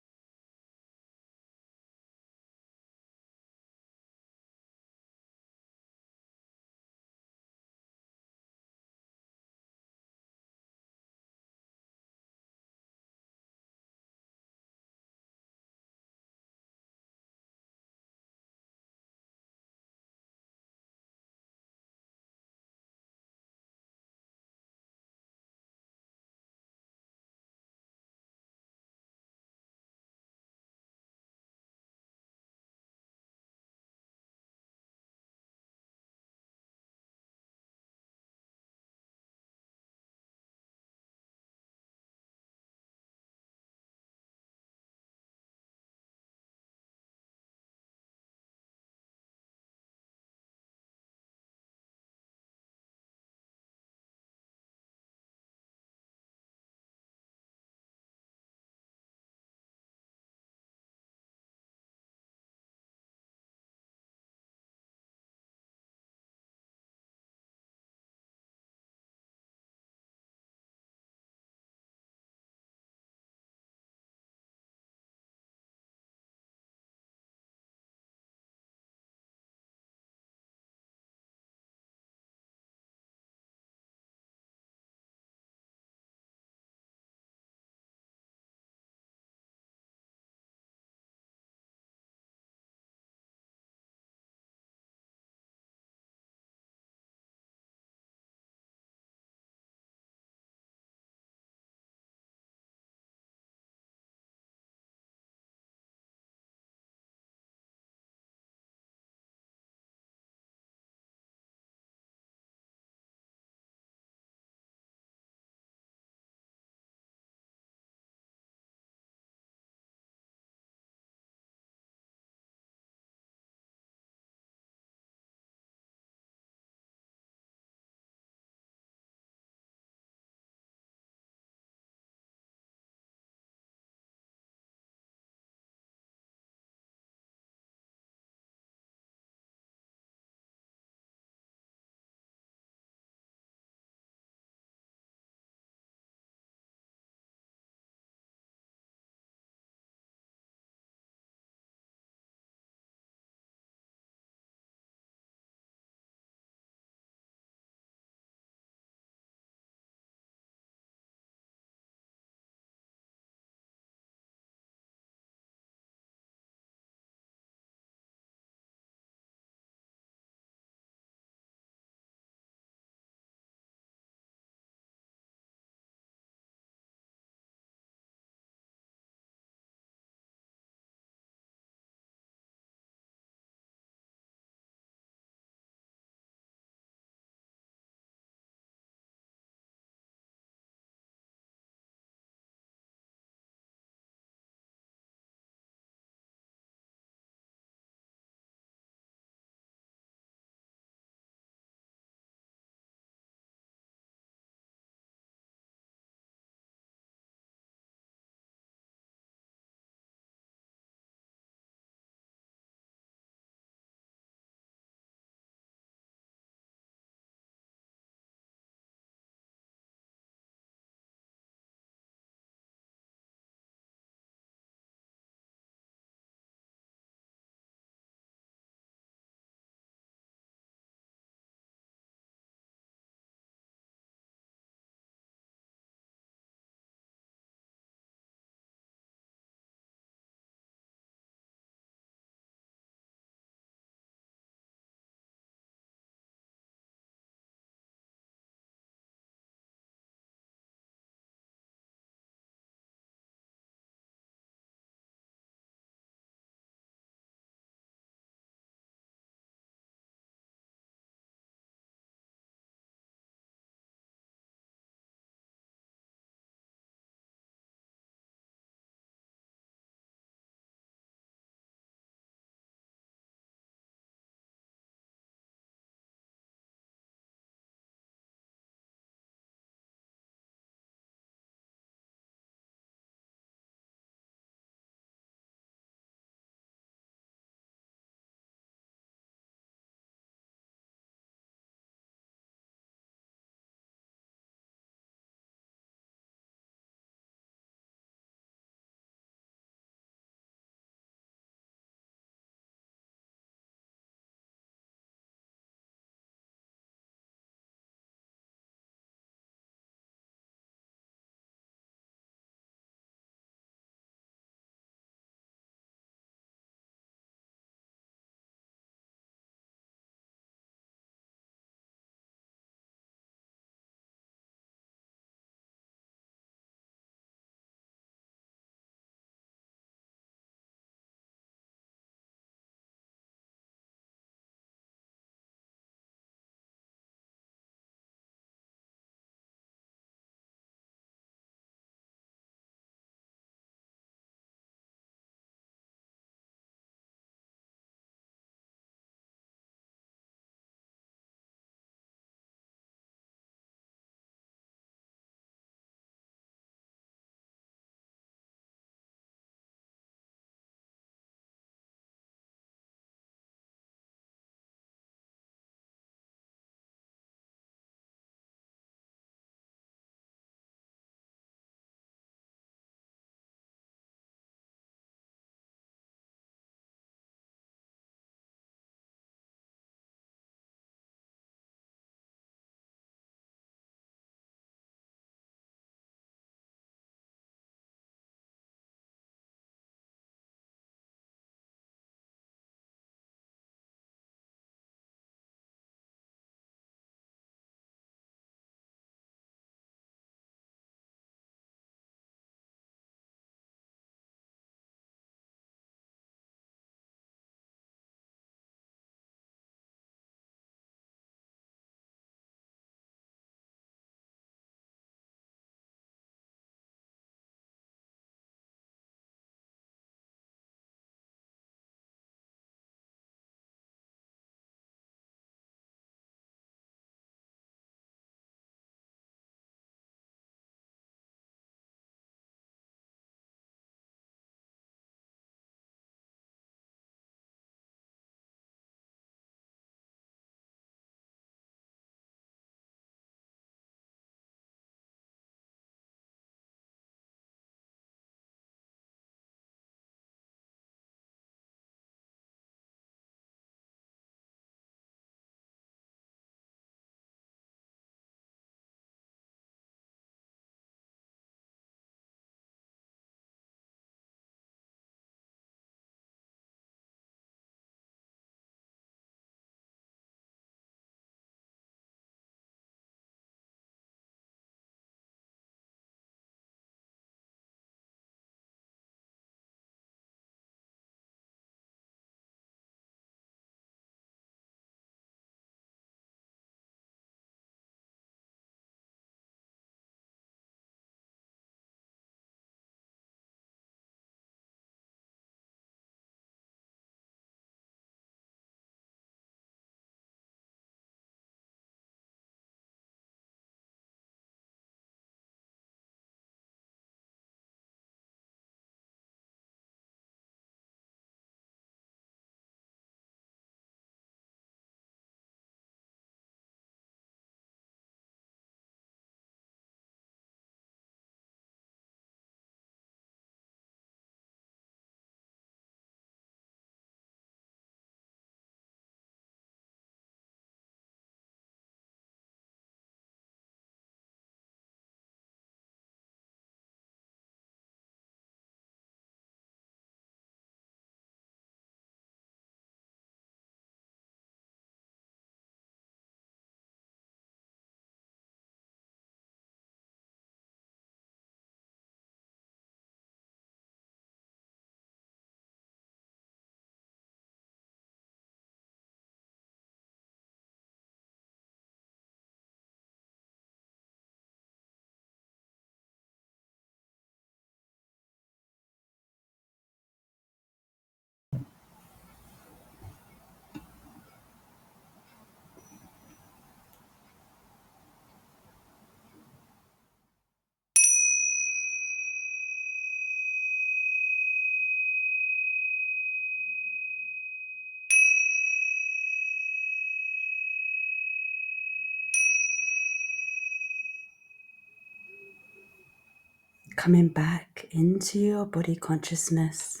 coming back into your body consciousness.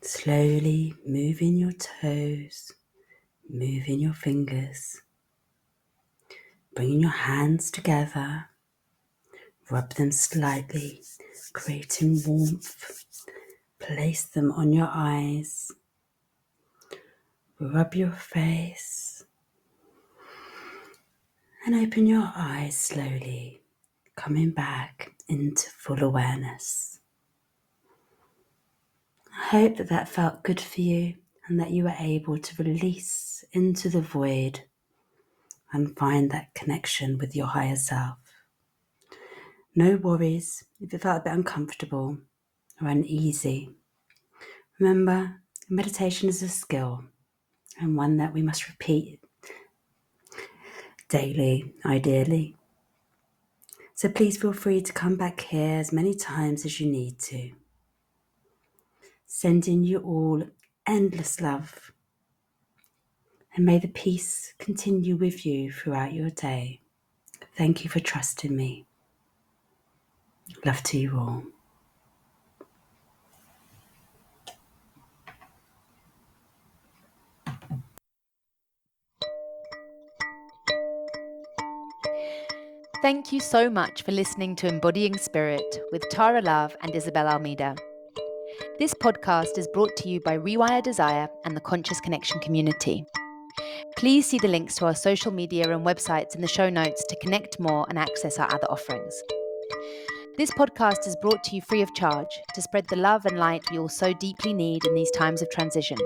Slowly moving your toes, moving your fingers, bringing your hands together, rub them slightly, creating warmth. Place them on your eyes, rub your face, and open your eyes slowly, coming back into full awareness. I hope that felt good for you and that you were able to release into the void and find that connection with your higher self. No worries if it felt a bit uncomfortable or uneasy. Remember, meditation is a skill and one that we must repeat daily, ideally. So please feel free to come back here as many times as you need to. Sending you all endless love. And may the peace continue with you throughout your day. Thank you for trusting me. Love to you all. Thank you so much for listening to Embodying Spirit with Tārā Love and Isabel Almeida. This podcast is brought to you by Rewire Desire and the Conscious Connection community. Please see the links to our social media and websites in the show notes to connect more and access our other offerings. This podcast is brought to you free of charge to spread the love and light we all so deeply need in these times of transition.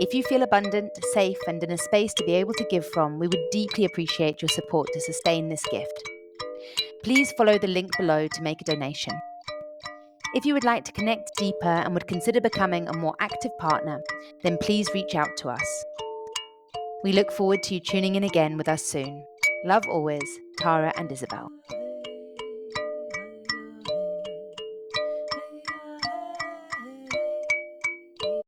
If you feel abundant, safe, and in a space to be able to give from, we would deeply appreciate your support to sustain this gift. Please follow the link below to make a donation. If you would like to connect deeper and would consider becoming a more active partner, then please reach out to us. We look forward to you tuning in again with us soon. Love always, Tārā and Isabel.